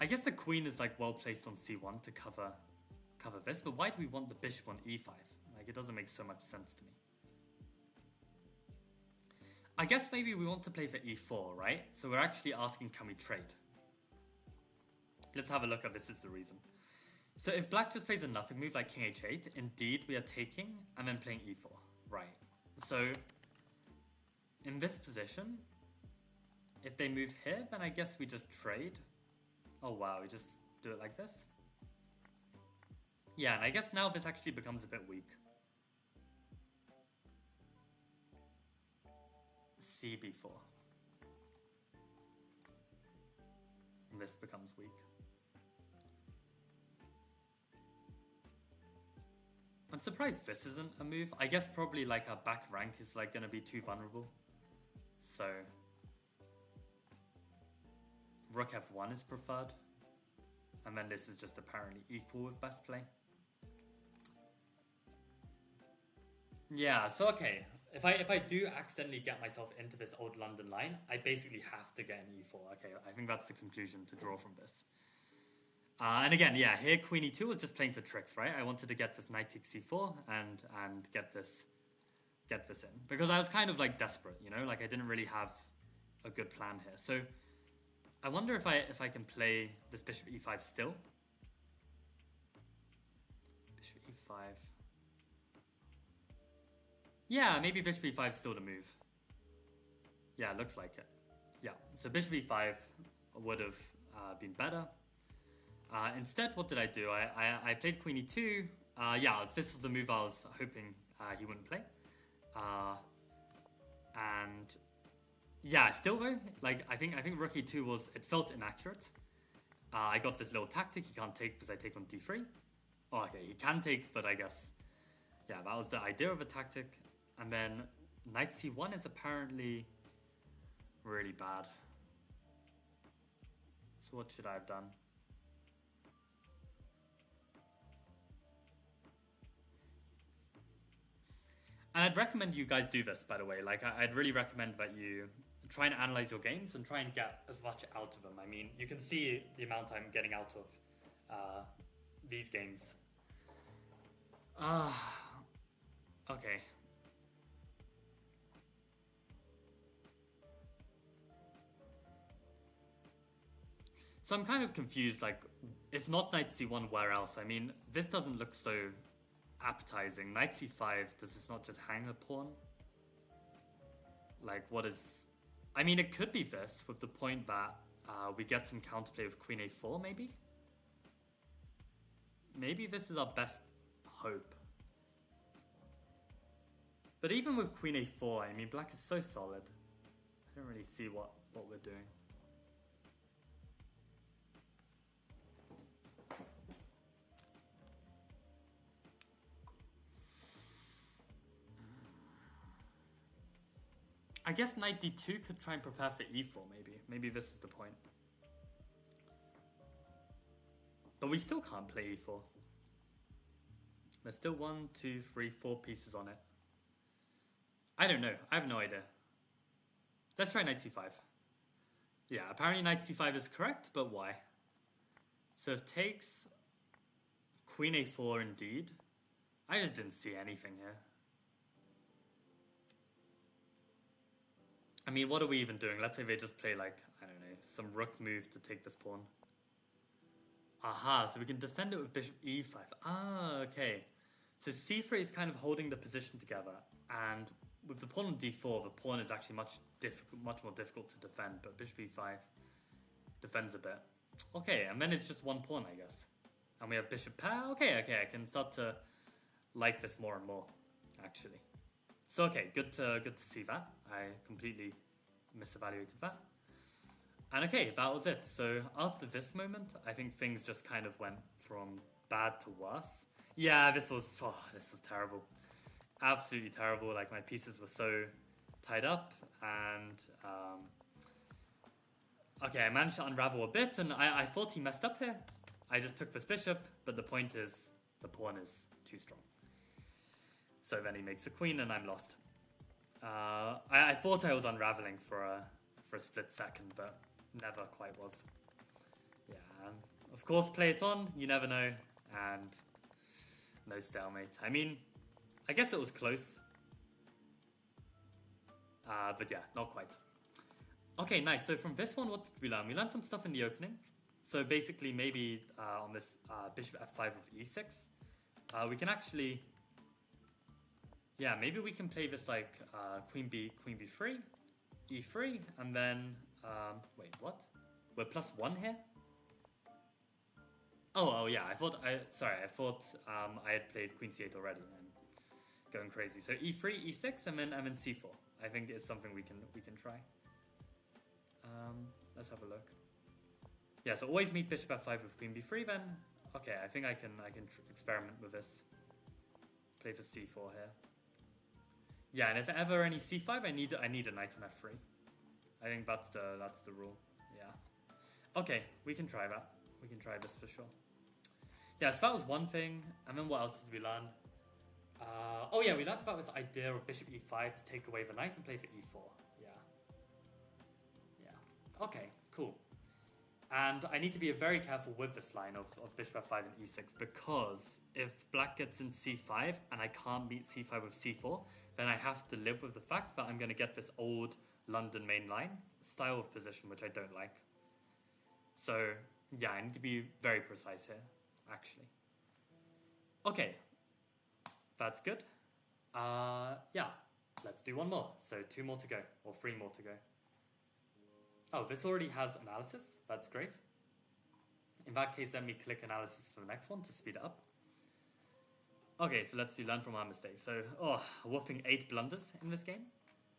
I guess the queen is like well placed on c1 to cover this, but why do we want the bishop on e5? Like, it doesn't make so much sense to me. I guess maybe we want to play for e4, right? So we're actually asking, can we trade? Let's have a look at this is the reason. So if black just plays a nothing move like king h8, indeed we are taking and then playing e4, right? So in this position, if they move here, then I guess we just trade. Oh wow, we just do it like this? Yeah, and I guess now this actually becomes a bit weak. cb4. And this becomes weak. I'm surprised this isn't a move. I guess probably like our back rank is like gonna be too vulnerable. So rook f1 is preferred. And then this is just apparently equal with best play. Yeah, so okay. If I do accidentally get myself into this old London line, I basically have to get an e4. Okay, I think that's the conclusion to draw from this. And again, yeah, here queen e2 was just playing for tricks, right? I wanted to get this knight takes c4 and get this in. Because I was kind of like desperate, you know? Like I didn't really have a good plan here. So I wonder if I can play this bishop e5 still. Bishop e5. Yeah, maybe bishop e5 is still the move. Yeah, it looks like it. Yeah, so bishop e5 would have been better. Instead, what did I do? I played queen e2. Yeah, this was the move I was hoping he wouldn't play. And yeah, still though, like I think rook e2 it felt inaccurate. I got this little tactic. He can't take because I take on d3. Oh, okay, he can take, but I guess yeah, that was the idea of a tactic. And then knight c1 is apparently really bad. So what should I have done? And I'd recommend you guys do this, by the way. Like, I'd really recommend that you try and analyze your games and try and get as much out of them. I mean, you can see the amount I'm getting out of these games. Okay. So I'm kind of confused, like, if not knight c1, where else? I mean, this doesn't look so appetizing. Knight c5, does this not just hang a pawn? Like, what is... I mean, it could be this, with the point that we get some counterplay with queen a4, maybe? Maybe this is our best hope. But even with queen a4, I mean, black is so solid. I don't really see what we're doing. I guess knight d2 could try and prepare for e4, maybe. Maybe this is the point. But we still can't play e4. There's still 1, 2, 3, 4 pieces on it. I don't know. I have no idea. Let's try knight c5. Yeah, apparently knight c5 is correct, but why? So if takes queen a4 indeed. I just didn't see anything here. I mean, what are we even doing? Let's say they just play like, I don't know, some rook move to take this pawn. Aha, so we can defend it with bishop e5. Ah, okay. So c3 is kind of holding the position together, and with the pawn on d4, the pawn is actually much more difficult to defend, but bishop e5 defends a bit. Okay, and then it's just one pawn, I guess. And we have bishop pair. Okay, I can start to like this more and more, actually. So okay, good to see that. I completely misevaluated that. And okay, that was it. So after this moment, I think things just kind of went from bad to worse. Yeah, this was terrible. Absolutely terrible. Like, my pieces were so tied up, and okay, I managed to unravel a bit, and I thought he messed up here. I just took this bishop, but the point is the pawn is too strong. So then he makes a queen, and I'm lost. I thought I was unraveling for a split second, but never quite was. Yeah, of course, play it on, you never know, and no stalemate. I mean, I guess it was close. But yeah, not quite. Okay, nice. So from this one, what did we learn? We learned some stuff in the opening. So basically, maybe on this bishop f5 with e6, we can actually... Yeah, maybe we can play this like queen b3, e3, and then... wait, what? We're +1 here? Oh yeah, I thought I had played queen c8 already and going crazy. So e3, e6, and then c4. I think it's something we can try. Let's have a look. Yeah, so always meet bishop f5 with queen b3 then. Okay, I think I can experiment with this. Play for c4 here. Yeah, and if ever any c5, I need a knight on f3. I think that's the rule. Yeah. Okay, we can try that. We can try this for sure. Yeah, so that was one thing. And then what else did we learn? Oh yeah, we learned about this idea of bishop e5 to take away the knight and play for e4. Yeah. Okay, cool. And I need to be very careful with this line of bishop f5 and e6, because if black gets in c5 and I can't beat c5 with c4, then I have to live with the fact that I'm going to get this old London main line style of position, which I don't like. So yeah, I need to be very precise here, actually. Okay, that's good. Yeah, let's do one more. So 2 more to go, or 3 more to go. Oh, this already has analysis. That's great. In that case, let me click analysis for the next one to speed it up. Okay, so let's do learn from our mistakes. So, a whopping 8 blunders in this game.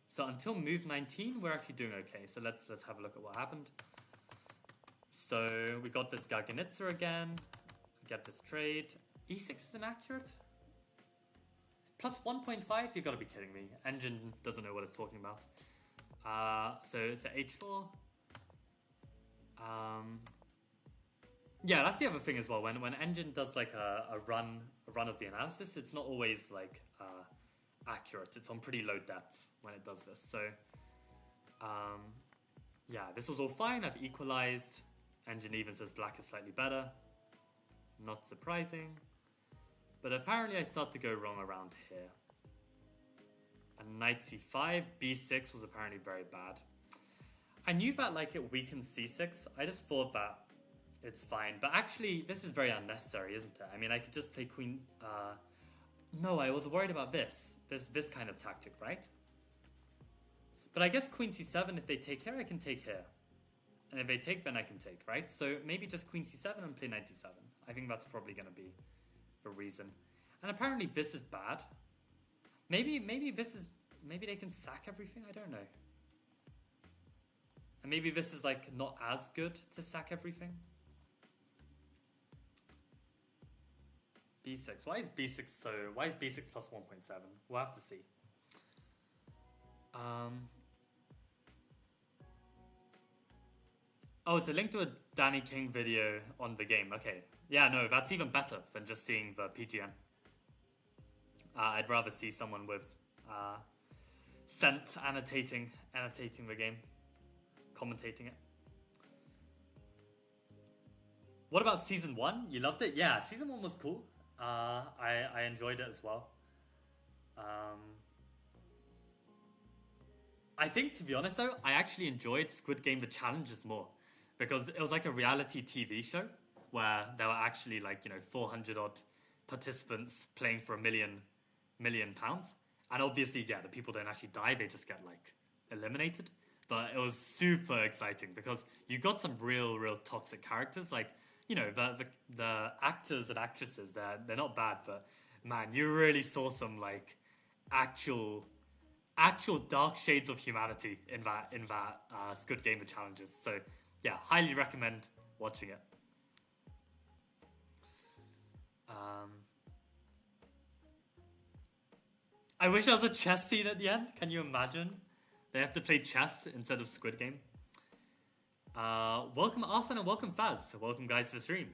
So until move 19, we're actually doing okay. So let's have a look at what happened. So we got this Garganitza again. We get this trade. E6 is inaccurate. Plus 1.5? You've got to be kidding me. Engine doesn't know what it's talking about. So it's at h4. Yeah, that's the other thing as well. When Engine does like a run of the analysis, it's not always like accurate. It's on pretty low depth when it does this. So yeah, this was all fine. I've equalized. Engine even says black is slightly better. Not surprising. But apparently I start to go wrong around here. And knight c5, b6 was apparently very bad. I knew that like it weakens c6. I just thought that it's fine. But actually, this is very unnecessary, isn't it? I mean, I could just play queen... No, I was worried about this kind of tactic, right? But I guess queen c7, if they take here, I can take here. And if they take, then I can take, right? So maybe just queen c7 and play knight d7. I think that's probably going to be the reason. And apparently this is bad. Maybe they can sack everything, I don't know. And maybe this is like not as good to sack everything. b6. Why is b6 plus 1.7? We'll have to see. Oh, it's a link to a Danny King video on the game. Okay. Yeah, no, that's even better than just seeing the PGN. I'd rather see someone with sense annotating the game, commentating it. What about season 1? You loved it? Yeah, season 1 was cool. I enjoyed it as well. I think, to be honest though, I actually enjoyed Squid Game The Challenges more, because it was like a reality TV show. where there were actually like, 400 odd participants playing for £1 million. And obviously, yeah, the people don't actually die, they just get like eliminated. But it was super exciting because you got some real toxic characters. Like, the actors and actresses, they're not bad, but man, you really saw some like actual dark shades of humanity in that Squid Game of challenges. So yeah, highly recommend watching it. I wish there was a chess scene at the end. Can you imagine? They have to play chess instead of Squid Game. Welcome Arsene and welcome Faz. Welcome guys to the stream.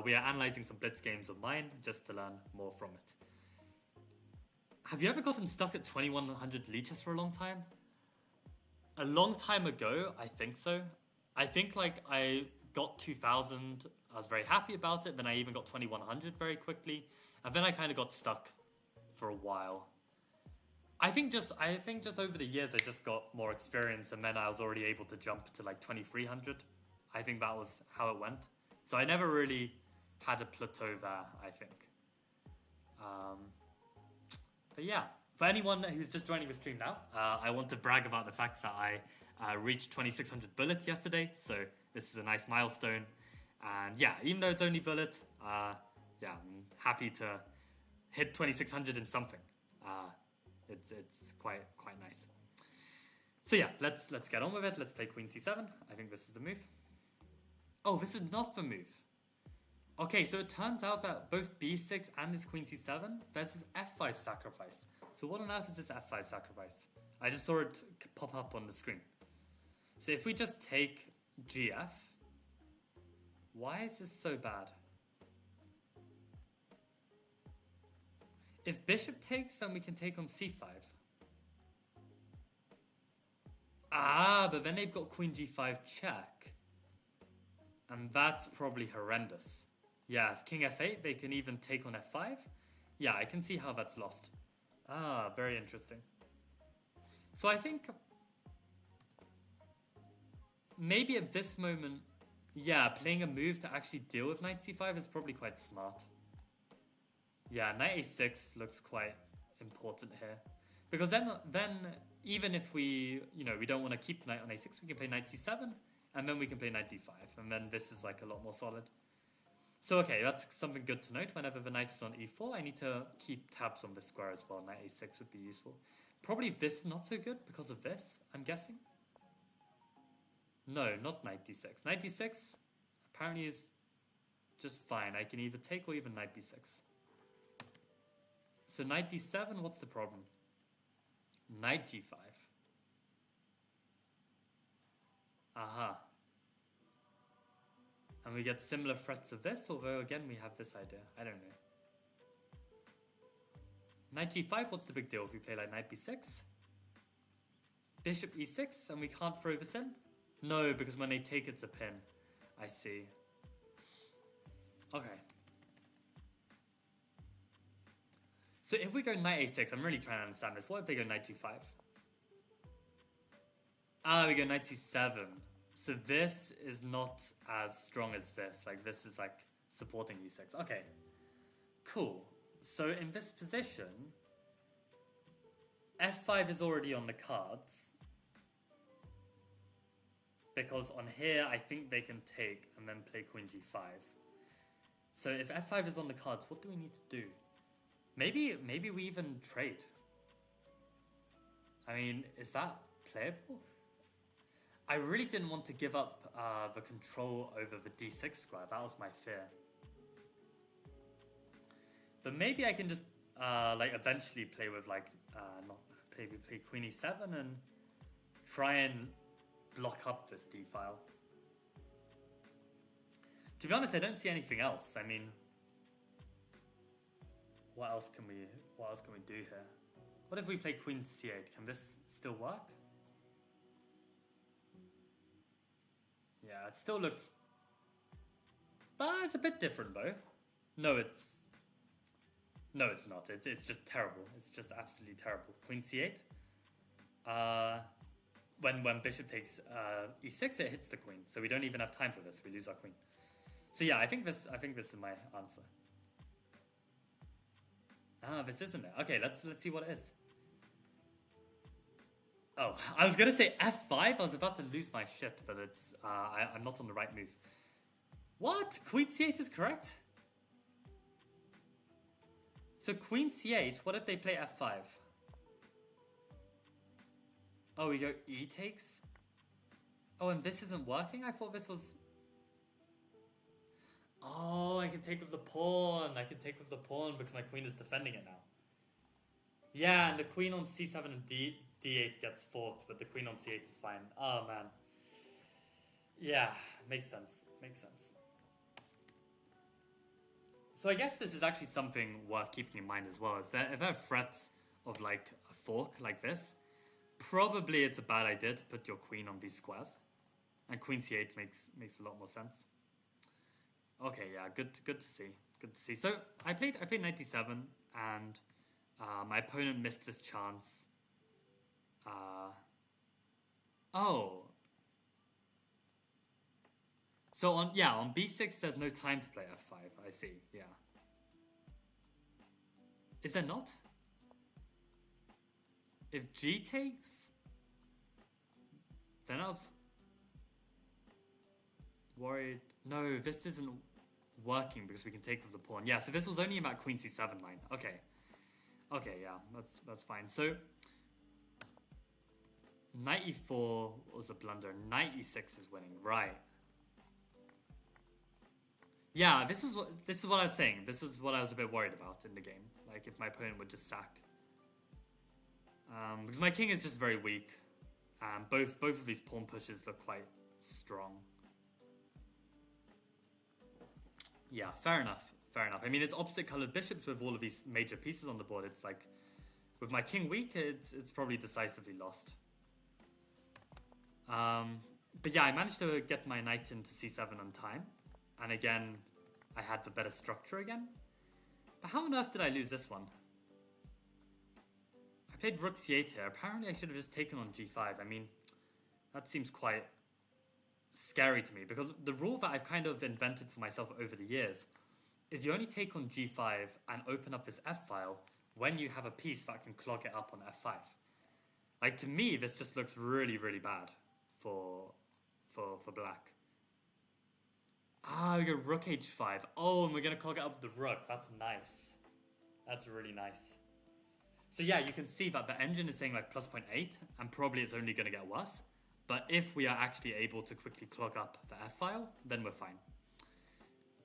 We are analysing some Blitz games of mine just to learn more from it. Have you ever gotten stuck at 2100 Lichess for a long time? A long time ago, I think so. I think like I got 2000, I was very happy about it, then I even got 2100 very quickly, and then I kind of got stuck for a while. I think just over the years I just got more experience, and then I was already able to jump to like 2300. I think that was how it went. So I never really had a plateau there, I think. But yeah, for anyone who's just joining the stream now, I want to brag about the fact that I reached 2600 bullets yesterday. So this is a nice milestone. And yeah, even though it's only bullet, yeah, I'm happy to hit 2600 in something. It's quite nice. So yeah, let's get on with it. Let's play Queen C7. I think this is the move. Oh, this is not the move. Okay, so it turns out that both B6 and this Queen C7, there's this F5 sacrifice. So what on earth is this F5 sacrifice? I just saw it pop up on the screen. So if we just take GF, why is this so bad? If bishop takes, then we can take on C5. Ah, but then they've got Queen G5 check. And that's probably horrendous. Yeah, if King F8, they can even take on F5. Yeah, I can see how that's lost. Ah, very interesting. So I think maybe at this moment, yeah, playing a move to actually deal with Knight C5 is probably quite smart. Yeah, Knight A6 looks quite important here. Because then even if we don't want to keep the Knight on A6, we can play Knight C7, and then we can play Knight D5, and then this is like a lot more solid. So okay, that's something good to note. Whenever the Knight is on E4, I need to keep tabs on this square as well. Knight A6 would be useful. Probably this is not so good because of this, I'm guessing. No, not Knight D6. Knight D6 apparently is just fine. I can either take or even Knight B6. So Knight D7, what's the problem? Knight G5. Aha. And we get similar threats of this, although again we have this idea. I don't know. Knight G5, what's the big deal if we play like Knight B6? Bishop E6, and we can't throw this in? No, because when they take it's a pin. I see. Okay. So if we go Knight A6, I'm really trying to understand this. What if they go Knight G5? Ah, we go Knight C7. So this is not as strong as this. Like this is like supporting E6. Okay, cool. So in this position, F5 is already on the cards. Because on here, I think they can take and then play Queen G5. So if F5 is on the cards, what do we need to do? Maybe we even trade. I mean, is that playable? I really didn't want to give up the control over the D6 square. That was my fear. But maybe I can just like eventually play with like play Queen E7 and try and block up this D file. To be honest, I don't see anything else. I mean, what else can we do here? What if we play Queen C8? Can this still work? Yeah, it still looks... But it's a bit different though. No, it's not. It's just terrible. It's just absolutely terrible. Queen C8. When bishop takes E6, it hits the queen. So we don't even have time for this. We lose our queen. So yeah, I think this is my answer. Ah, this isn't it. Okay, let's see what it is. Oh, I was gonna say F5. I was about to lose my shit, but it's I'm not on the right move. What? Queen C8 is correct? So Queen C8, what if they play F5? Oh, we go E takes? Oh, and this isn't working? I thought this was... Oh, I can take with the pawn. I can take with the pawn because my queen is defending it now. Yeah, and the queen on C7 and D8 gets forked, but the queen on C8 is fine. Oh, man. Yeah, makes sense. Makes sense. So I guess this is actually something worth keeping in mind as well. If there are threats of like a fork like this, probably it's a bad idea to put your queen on these squares. And queen C8 makes a lot more sense. Okay, yeah, good to see. Good to see. So I played 97 and my opponent missed this chance. Oh. So on B6 there's no time to play F5, I see, yeah. Is there not? If G takes, then I was worried. No, this isn't working because we can take with the pawn. Yeah, so this was only about Queen C7 line. Okay. Okay, yeah, that's fine. So Knight E4 was a blunder. Knight E6 is winning, right? Yeah, this is what I was saying. This is what I was a bit worried about in the game. Like if my opponent would just sack. Because my king is just very weak. Both of these pawn pushes look quite strong. Yeah, fair enough. Fair enough. I mean, it's opposite colored bishops with all of these major pieces on the board. It's like, with my king weak, it's probably decisively lost. But yeah, I managed to get my knight into c7 on time. And again, I had the better structure again. But how on earth did I lose this one? I played rook c8 here. Apparently I should have just taken on g5. I mean, that seems quite scary to me. Because the rule that I've kind of invented for myself over the years is you only take on g5 and open up this f-file when you have a piece that can clog it up on f5. Like, to me, this just looks really, really bad for black. Ah, we go rook h5. Oh, and we're going to clog it up with the rook. That's nice. That's really nice. So yeah, you can see that the engine is saying like plus 0.8, and probably it's only going to get worse. But if we are actually able to quickly clog up the f-file, then we're fine.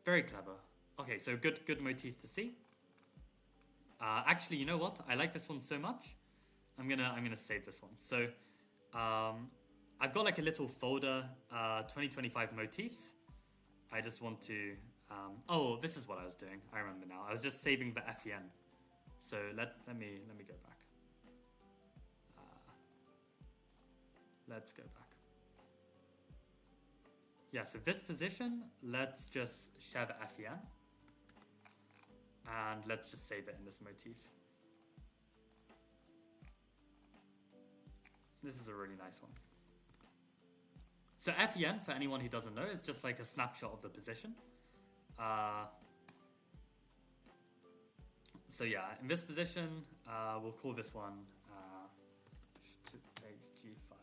Very clever. Okay, so good motif to see. Actually, you know what? I like this one so much. I'm gonna save this one. So I've got like a little folder, 2025 motifs. I just want to. Oh, this is what I was doing. I remember now. I was just saving the FEN. So let me go back. Let's go back. Yeah. So this position, let's just share the FEN. And let's just save it in this motif. This is a really nice one. So FEN, for anyone who doesn't know, is just like a snapshot of the position. So yeah, in this position, we'll call this one takes g5.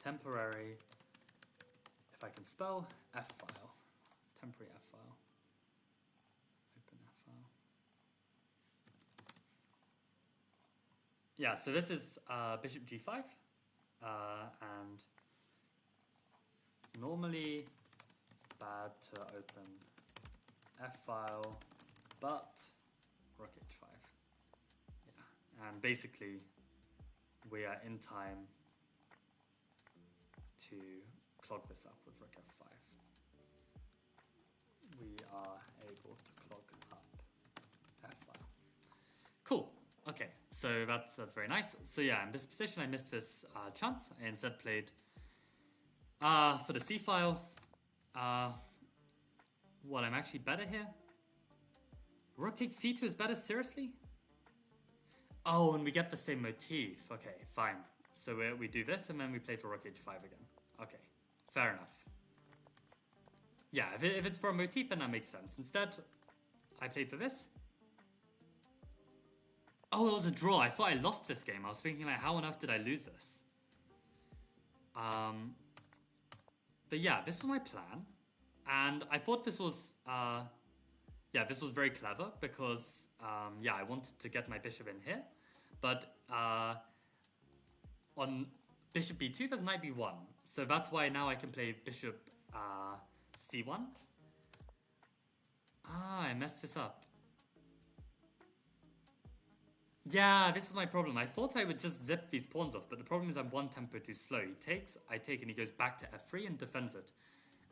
Temporary, if I can spell, f-file. Temporary f-file. Open f-file. Yeah, so this is bishop g5. And normally bad to open f-file, but rook h5. Yeah, and basically we are in time to clog this up with rook f5. We are able to clog up f-file. Cool. Okay, so that's very nice. So yeah, in this position I missed this chance. I instead played for the c-file. What, I'm actually better here? Rook takes c2 is better, seriously? Oh, and we get the same motif. Okay, fine. So we do this and then we play for rook h5 again. Okay, Fair enough. Yeah, if it's for a motif, then that makes sense. Instead, I played for this. Oh, it was a draw. I thought I lost this game. I was thinking, like, how on earth did I lose this? But yeah, this was my plan. And I thought this was, yeah, this was very clever because, yeah, I wanted to get my bishop in here. But on bishop b2, there's knight b1. So that's why now I can play bishop c1. Ah, I messed this up. Yeah, this was my problem. I thought I would just zip these pawns off, but the problem is I'm one tempo too slow. He takes, I take, and he goes back to f3 and defends it.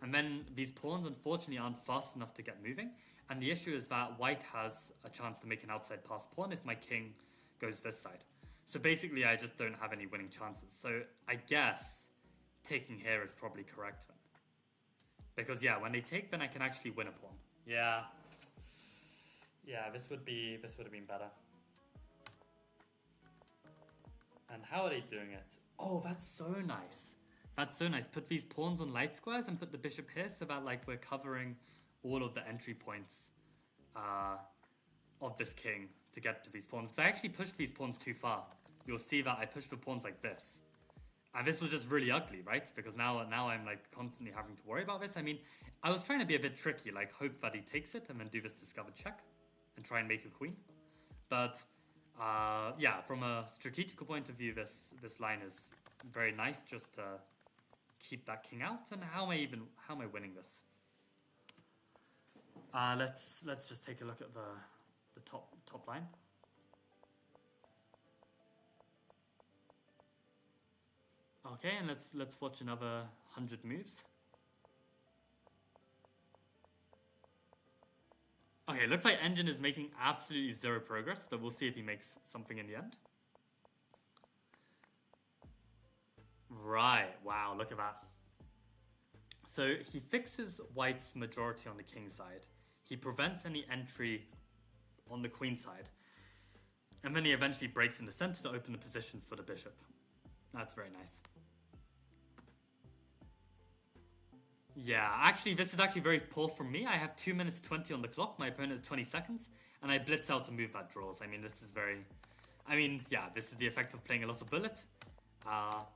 And then these pawns, unfortunately, aren't fast enough to get moving. And the issue is that white has a chance to make an outside pass pawn if my king goes this side. So basically, I just don't have any winning chances. So I guess taking here is probably correct then. Because yeah, when they take, then I can actually win a pawn. Yeah. Yeah, this would have been better. And how are they doing it? Oh, that's so nice. That's so nice. Put these pawns on light squares and put the bishop here so that like we're covering all of the entry points of this king to get to these pawns. So I actually pushed these pawns too far. You'll see that I pushed the pawns like this. And this was just really ugly, right? Because now I'm like constantly having to worry about this. I mean, I was trying to be a bit tricky, like hope that he takes it and then do this discovered check and try and make a queen. But yeah, from a strategical point of view, this line is very nice just to keep that king out. And how am I winning this? Let's just take a look at the top line. Okay, and let's watch another 100 moves. Okay, looks like Engine is making absolutely zero progress, but we'll see if he makes something in the end. Right, wow, look at that. So he fixes white's majority on the king side. He prevents any entry on the queen side. And then he eventually breaks in the center to open the position for the bishop. That's very nice. Yeah, actually, this is actually very poor from me. I have 2 minutes 20 on the clock. My opponent has 20 seconds. And I blitz out to move that draws. I mean, this is very... I mean, yeah, this is the effect of playing a lot of bullet. But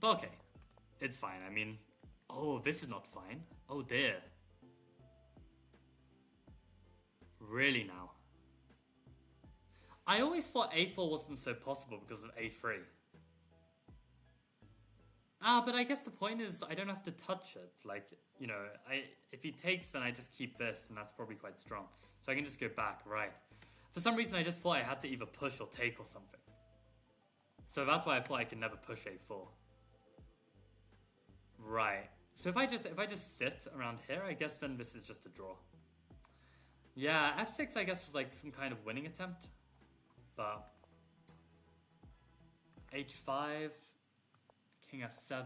okay, it's fine. I mean, oh, this is not fine. Oh, dear. Really now? I always thought a4 wasn't so possible because of a3. But I guess the point is I don't have to touch it. Like, you know, if he takes, then I just keep this, and that's probably quite strong. So I can just go back, right. For some reason, I just thought I had to either push or take or something. So that's why I thought I could never push a4. Right. So if I just sit around here, I guess then this is just a draw. Yeah, f6 I guess was like some kind of winning attempt. But h5... King f7.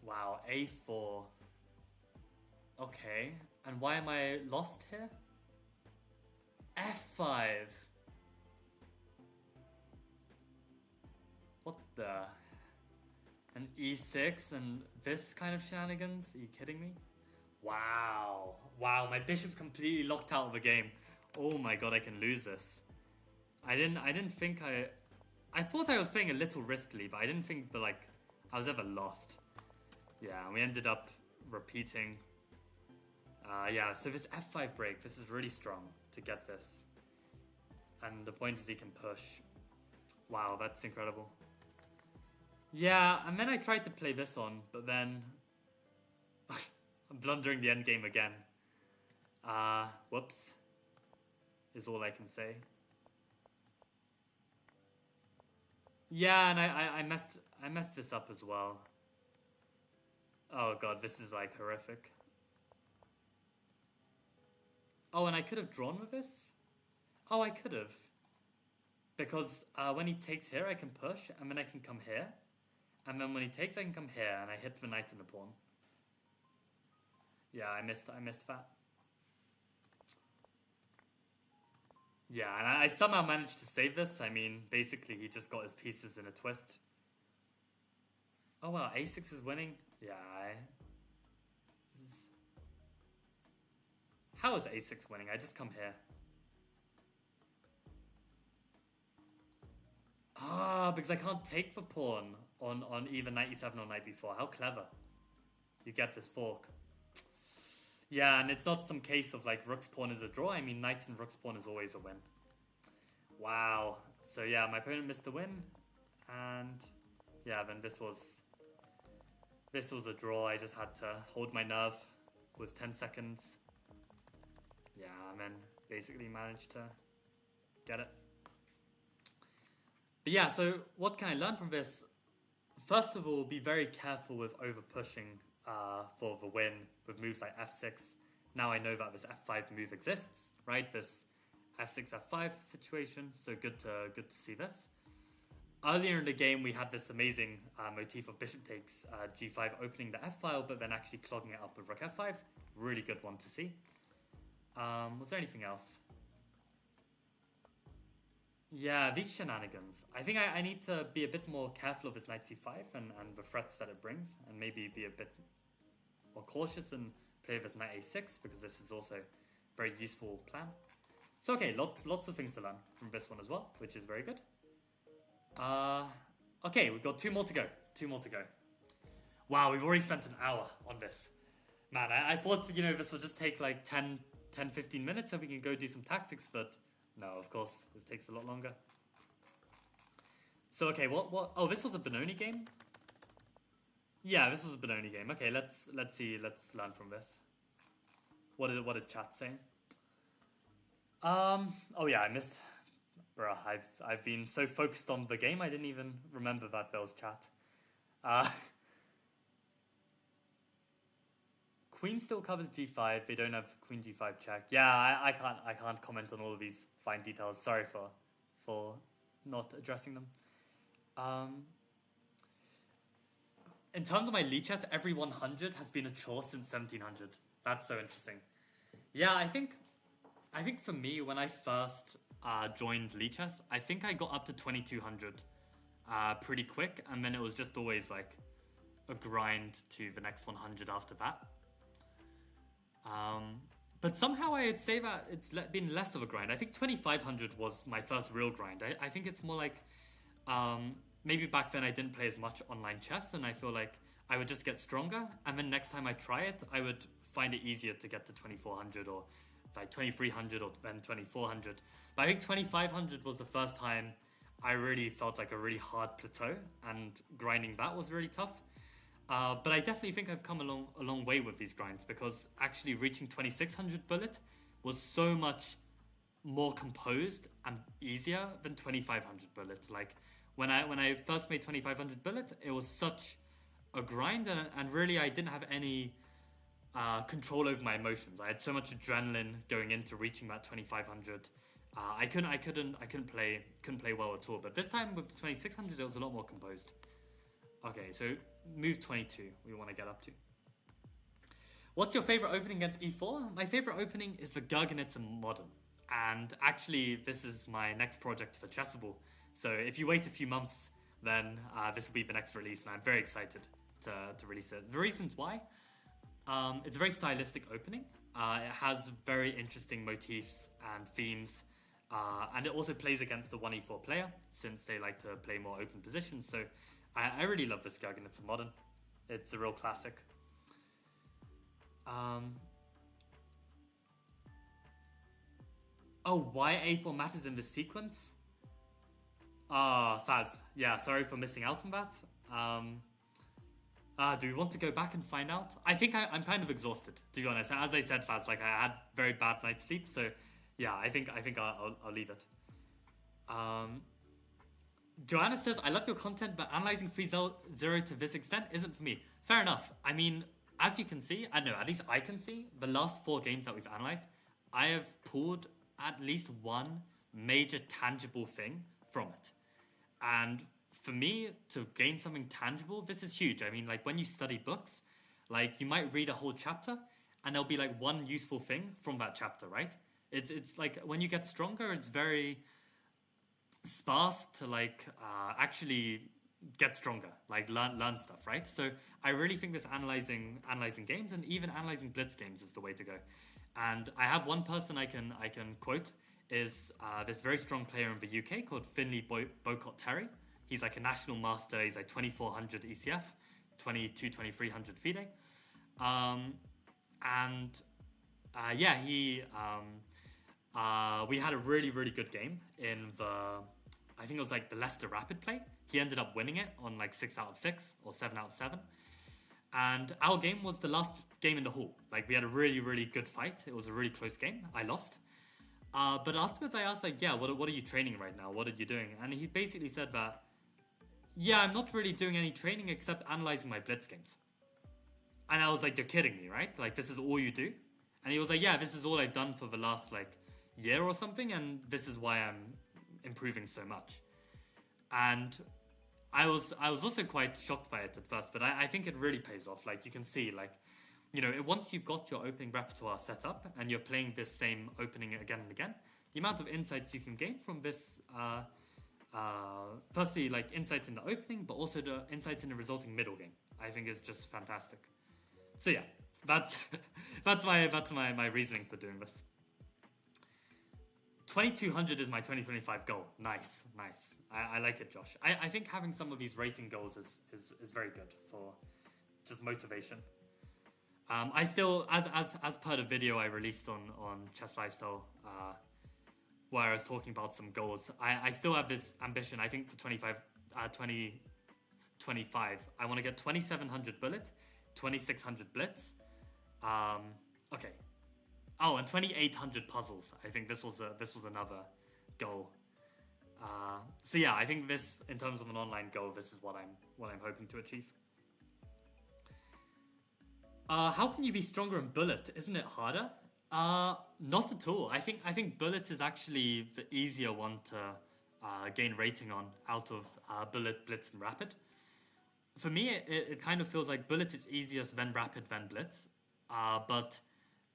Wow, a4. Okay, and why am I lost here? f5. What the? An e6 and this kind of shenanigans? Are you kidding me? Wow. Wow, my bishop's completely locked out of the game. Oh my god, I can lose this. I didn't think I thought I was playing a little riskily, but I didn't think that like I was ever lost. Yeah, and we ended up repeating. Yeah, so this f5 break, this is really strong to get this. And the point is he can push. Wow, that's incredible. Yeah, and then I tried to play this on, but then I'm blundering the endgame again. Whoops. Is all I can say. Yeah, and I messed this up as well. Oh god, this is like horrific. Oh, and I could have drawn with this? Oh, I could have. Because when he takes here, I can push, and then I can come here. And then when he takes, I can come here, and I hit the knight and the pawn. Yeah, I missed that. Yeah, and I somehow managed to save this. I mean, basically, he just got his pieces in a twist. Oh, wow, a6 is winning? Yeah, How is a6 winning? I just come here. Ah, because I can't take the pawn on either knight e7 or knight b4. How clever. You get this fork. Yeah, and it's not some case of like rook's pawn is a draw. I mean, knight and rook's pawn is always a win. Wow. So yeah, my opponent missed the win. And yeah, then this was a draw. I just had to hold my nerve with 10 seconds. Yeah, and then basically managed to get it. But yeah, so what can I learn from this? First of all, be very careful with over pushing for the win with moves like f6. Now I know that this f5 move exists, right? This f6 f5 situation. So good to see this. Earlier in the game, we had this amazing motif of bishop takes g5, opening the f file, but then actually clogging it up with rook f5. Really good one to see. Was there anything else? Yeah, these shenanigans. I think I need to be a bit more careful of this knight c5 and the threats that it brings, and maybe be a bit more cautious and play this knight a6, because this is also a very useful plan. So okay, lots of things to learn from this one as well, which is very good. Okay, we've got two more to go. Wow, we've already spent an hour on this. Man, I thought, this will just take like 10-15 minutes and we can go do some tactics, but no, of course, this takes a lot longer. So, okay, what? Oh, this was a Benoni game? Yeah, this was a Benoni game. Okay, let's see, let's learn from this. What is chat saying? Oh yeah, I missed... Bruh, I've been so focused on the game, I didn't even remember that there was chat. Queen still covers g5. They don't have queen g5 check. Yeah, I can't comment on all of these fine details. Sorry for not addressing them. In terms of my Lichess, every 100 has been a chore since 1700. That's so interesting. Yeah, I think for me, when I first joined Lichess, I think I got up to 2200 pretty quick, and then it was just always like a grind to the next 100 after that. But somehow I'd say that it's been less of a grind. I think 2500 was my first real grind. I think it's more like maybe back then I didn't play as much online chess, and I feel like I would just get stronger, and then next time I try it, I would find it easier to get to 2400 or like 2300 or then 2400. But I think 2500 was the first time I really felt like a really hard plateau, and grinding that was really tough. But I definitely think I've come a long way with these grinds, because actually reaching 2600 bullet was so much more composed and easier than 2500 bullet. Like when I first made 2500 bullet, it was such a grind, and really I didn't have any control over my emotions. I had so much adrenaline going into reaching that 2500. I couldn't play well at all. But this time with the 2600, it was a lot more composed. Okay, so move 22 we want to get up to. What's your favorite opening against e4? My favorite opening is the Gurgenitz Modern. And actually, this is my next project for Chessable. So if you wait a few months, then this will be the next release, and I'm very excited to release it. The reasons why? It's a very stylistic opening. It has very interesting motifs and themes. And it also plays against the 1e4 player, since they like to play more open positions. So I really love this Gurgenitz Modern. It's a real classic. Oh, why a4 matters in this sequence? Faz. Yeah, sorry for missing out on that. Do we want to go back and find out? I think I'm kind of exhausted, to be honest. As I said, Faz, like I had very bad night's sleep, so yeah, I think I'll leave it. Joanna says, I love your content, but analyzing 3-0 to this extent isn't for me. Fair enough. I mean, as you can see, at least I can see, the last 4 games that we've analyzed, I have pulled at least one major tangible thing from it. And for me, to gain something tangible, this is huge. I mean, like when you study books, like you might read a whole chapter and there'll be like one useful thing from that chapter, right? It's like when you get stronger, it's very sparse to like actually get stronger, like learn stuff, right? So I really think this analyzing games and even analyzing blitz games is the way to go. And I have one person I can quote is this very strong player in the UK called Finley Bocott Terry. He's like a national master. He's like 2400 ECF, 2300 FIDE. Yeah, we had a really good game in the, I think it was like the Leicester Rapid play. He ended up winning it on like 6 out of 6 or 7 out of 7. And our game was the last game in the hall. Like, we had a really good fight. It was a really close game. I lost. But afterwards I asked, like, yeah, what are you training right now? What are you doing? And he basically said that, yeah, I'm not really doing any training except analyzing my blitz games. And I was like, you're kidding me, right? Like, this is all you do? And he was like, yeah, this is all I've done for the last, like, year or something, and this is why I'm improving so much. And I was also quite shocked by it at first, but I think it really pays off. Like, you can see, like, you know, once you've got your opening repertoire set up and you're playing this same opening again and again, the amount of insights you can gain from this, firstly, like, insights in the opening, but also the insights in the resulting middle game, I think is just fantastic. So yeah, that's my reasoning for doing this. 2200 is my 2025 goal. Nice. I like it, Josh. I think having some of these rating goals is very good for just motivation. I still, as per the video I released on Chess Lifestyle, where I was talking about some goals, I still have this ambition. I think for 2025, I want to get 2700 bullet, 2600 blitz. Okay. Oh, and 2800 puzzles. I think this was another goal. So yeah, I think this, in terms of an online goal, this is what I'm hoping to achieve. How can you be stronger in bullet? Isn't it harder? Not at all. I think bullet is actually the easier one to gain rating on out of bullet, blitz, and rapid. For me, it kind of feels like bullet is easiest, then rapid, then blitz. But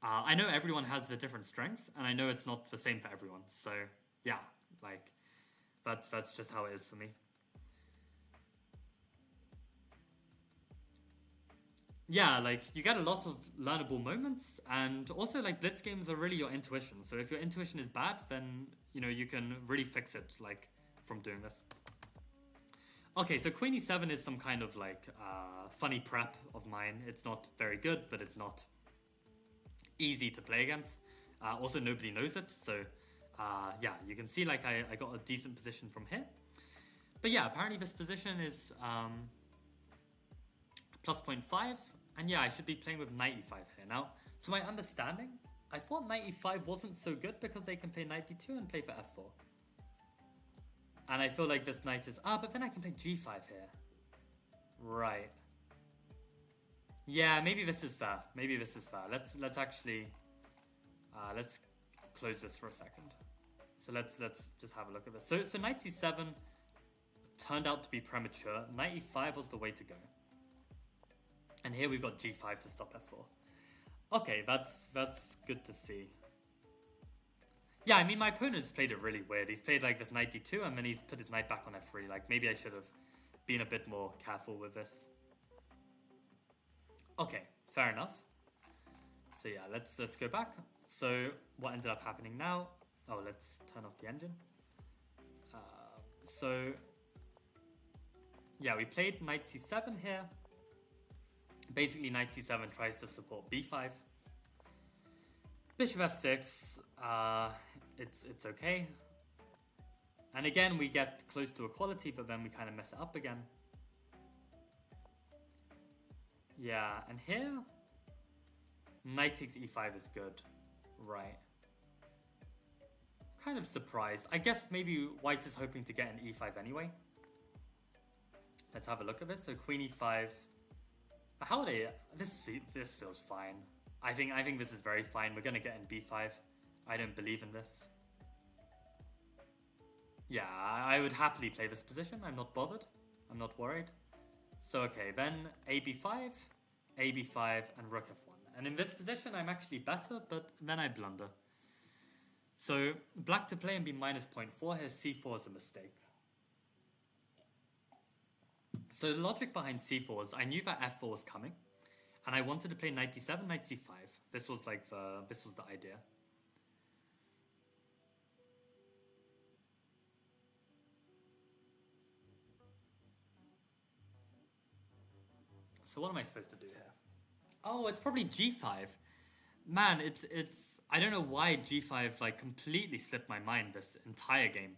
I know everyone has the different strengths, and I know it's not the same for everyone. So yeah, like that's just how it is for me. Yeah, like, you get a lot of learnable moments, and also, like, blitz games are really your intuition. So if your intuition is bad, then, you know, you can really fix it, like, from doing this. Okay, so Queen e7 is some kind of, like, funny prep of mine. It's not very good, but it's not easy to play against. Also, nobody knows it, so yeah, you can see, like, I got a decent position from here. But yeah, apparently this position is plus 0.5, and yeah, I should be playing with knight e5 here. Now, to my understanding, I thought knight e5 wasn't so good because they can play knight d2 and play for f4. And I feel like this knight is... but then I can play g5 here. Right. Yeah, maybe this is fair. Maybe this is fair. Let's actually... let's close this for a second. So let's just have a look at this. So knight c7 turned out to be premature. Knight e5 was the way to go. And here we've got g5 to stop f4. Okay, that's good to see. Yeah, I mean, my opponent's played it really weird. He's played like this knight d2, and then he's put his knight back on f3. Like, maybe I should have been a bit more careful with this. Okay, fair enough. So yeah, let's go back. So what ended up happening now? Oh, let's turn off the engine. So yeah, we played knight c7 here. Basically, knight c7 tries to support b5. Bishop f6, it's okay. And again, we get close to equality, but then we kind of mess it up again. Yeah, and here, knight takes e5 is good. Right. Kind of surprised. I guess maybe white is hoping to get an e5 anyway. Let's have a look at this. So queen e5. How are they? This feels fine. I think this is very fine. We're gonna get in b5. I don't believe in this. Yeah, I would happily play this position. I'm not bothered. I'm not worried. So okay, then ab5, ab5, and rook f1. And in this position, I'm actually better, but then I blunder. So black to play and be minus 0.4 here. C4 is a mistake. So the logic behind C4 was I knew that F4 was coming, and I wanted to play knight d7, knight c5. This was the idea. So what am I supposed to do here? Oh, it's probably g5. Man, it's I don't know why g5 like completely slipped my mind this entire game.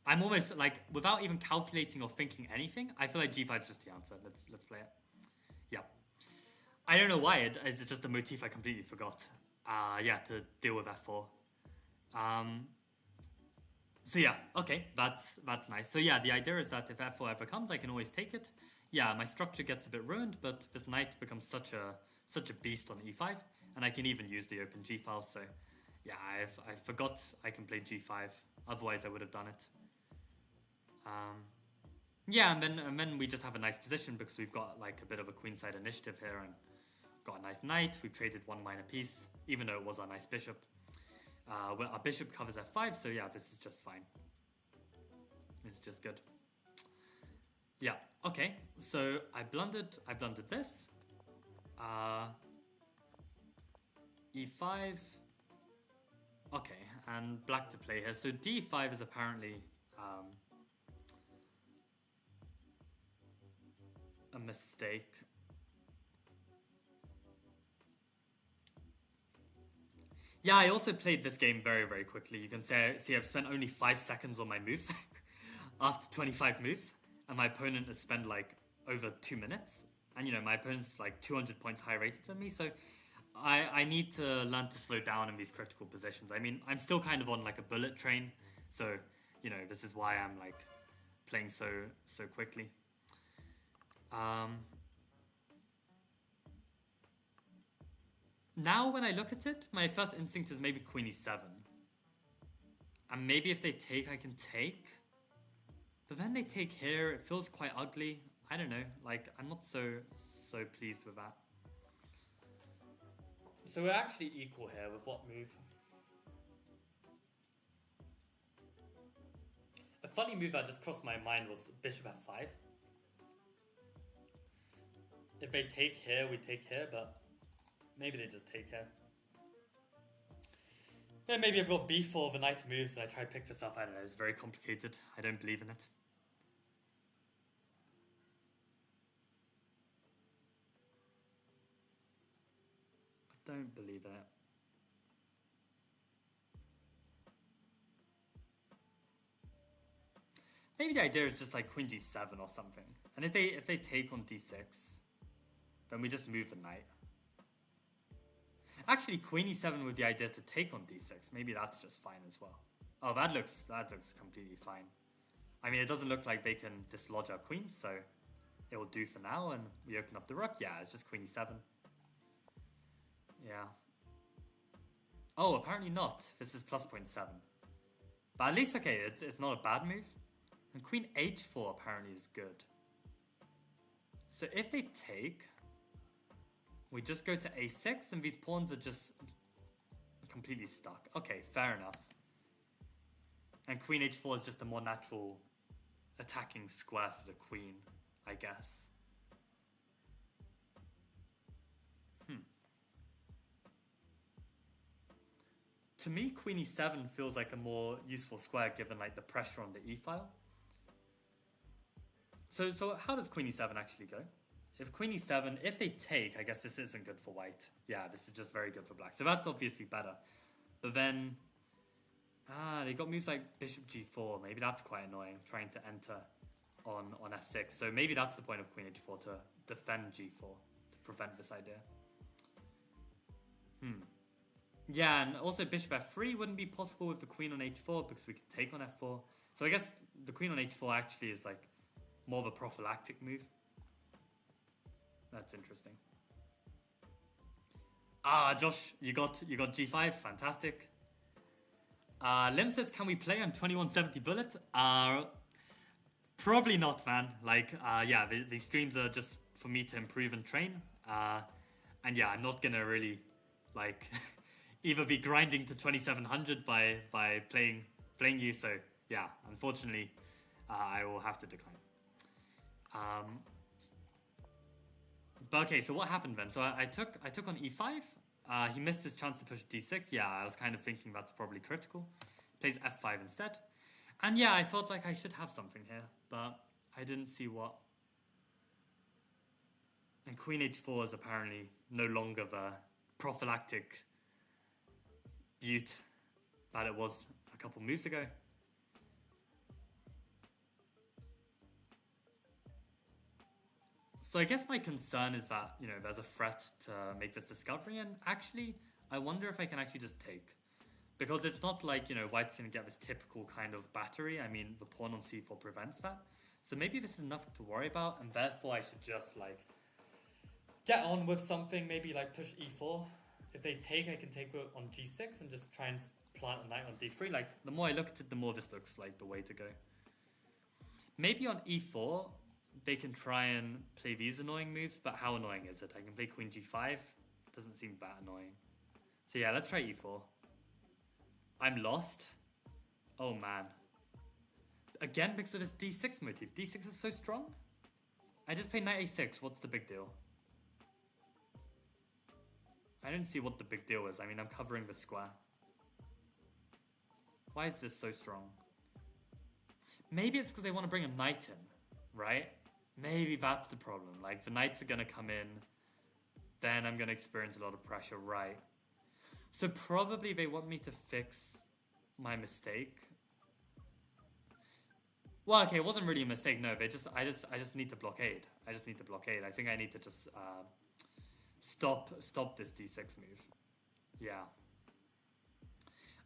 I'm almost like without even calculating or thinking anything, I feel like g5 is just the answer. Let's play it. Yeah. I don't know why it's just a motif I completely forgot. Yeah, to deal with f4. So yeah, okay, that's nice. So yeah, the idea is that if f4 ever comes, I can always take it. Yeah, my structure gets a bit ruined, but this knight becomes such a beast on e5, and I can even use the open g file. So yeah, I forgot I can play g5. Otherwise, I would have done it. Yeah, and then we just have a nice position because we've got like a bit of a queenside initiative here and got a nice knight. We've traded one minor piece, even though it was our nice bishop. Well, our bishop covers f5, so yeah, this is just fine. It's just good. Yeah, okay. So I blundered this. E5. Okay, and black to play here. So d5 is apparently a mistake. Yeah, I also played this game very, very quickly. You can see I've spent only 5 seconds on my moves after 25 moves. And my opponent has spent like over 2 minutes. And you know, my opponent's like 200 points higher rated than me. So I need to learn to slow down in these critical positions. I mean, I'm still kind of on like a bullet train. So, you know, this is why I'm like playing so quickly. Now when I look at it, my first instinct is maybe queen e7. And maybe if they take, I can take. But then they take here, it feels quite ugly. I don't know, like I'm not so pleased with that. So we're actually equal here with what move? A funny move that just crossed my mind was bishop f5. If they take here, we take here, but maybe they just take here. Yeah, maybe I've got b4, the knight moves, and I try to pick this up. I don't know, it's very complicated. I don't believe in it. I don't believe in it. Maybe the idea is just like queen g7 or something. And if they take on d6, then we just move the knight. Actually, queen e7 with the idea to take on d6. Maybe that's just fine as well. Oh, that looks completely fine. I mean, it doesn't look like they can dislodge our queen, so it will do for now. And we open up the rook. Yeah, it's just queen e7. Yeah. Oh, apparently not. This is plus 0.7. But at least, okay, it's not a bad move. And queen h4 apparently is good. So if they take, we just go to a6, and these pawns are just completely stuck. Okay, fair enough. And queen h4 is just a more natural attacking square for the queen, I guess. To me, queen e7 feels like a more useful square given like the pressure on the e file. So how does queen e7 actually go? If queen e7, if they take, I guess this isn't good for white. Yeah, this is just very good for black. So that's obviously better. But then, they got moves like bishop g4. Maybe that's quite annoying, trying to enter on f6. So maybe that's the point of queen h4, to defend g4, to prevent this idea. Yeah, and also bishop f3 wouldn't be possible with the queen on h4 because we could take on f4. So I guess the queen on h4 actually is like more of a prophylactic move. That's interesting. Josh, you got g5, fantastic. Lim says, can we play? I'm 2170 bullet. Probably not, man. Like, yeah, these streams are just for me to improve and train. And yeah, I'm not gonna really like either be grinding to 2700 by playing you. So yeah, unfortunately, I will have to decline. But okay, so what happened then? So I took on e5. He missed his chance to push d6. Yeah, I was kind of thinking that's probably critical. Plays f5 instead. And yeah, I felt like I should have something here, but I didn't see what. And queen h4 is apparently no longer the prophylactic beaut that it was a couple moves ago. So I guess my concern is that, you know, there's a threat to make this discovery, and actually, I wonder if I can actually just take. Because it's not like, you know, white's going to get this typical kind of battery. I mean, the pawn on c4 prevents that. So maybe this is nothing to worry about, and therefore I should just, like, get on with something, maybe, like, push e4. If they take, I can take on g6 and just try and plant a knight on d3. Like, the more I look at it, the more this looks like the way to go. Maybe on e4, they can try and play these annoying moves, but how annoying is it? I can play queen g5. Doesn't seem that annoying. So yeah, let's try e4. I'm lost. Oh man. Again, because of this d6 motif. d6 is so strong. I just played knight a6. What's the big deal? I don't see what the big deal is. I mean, I'm covering the square. Why is this so strong? Maybe it's because they want to bring a knight in, right? Maybe that's the problem. Like, the knights are going to come in. Then I'm going to experience a lot of pressure, right? So probably they want me to fix my mistake. Well, okay, it wasn't really a mistake. No, I just need to blockade. I just need to blockade. I think I need to just stop this d6 move. Yeah.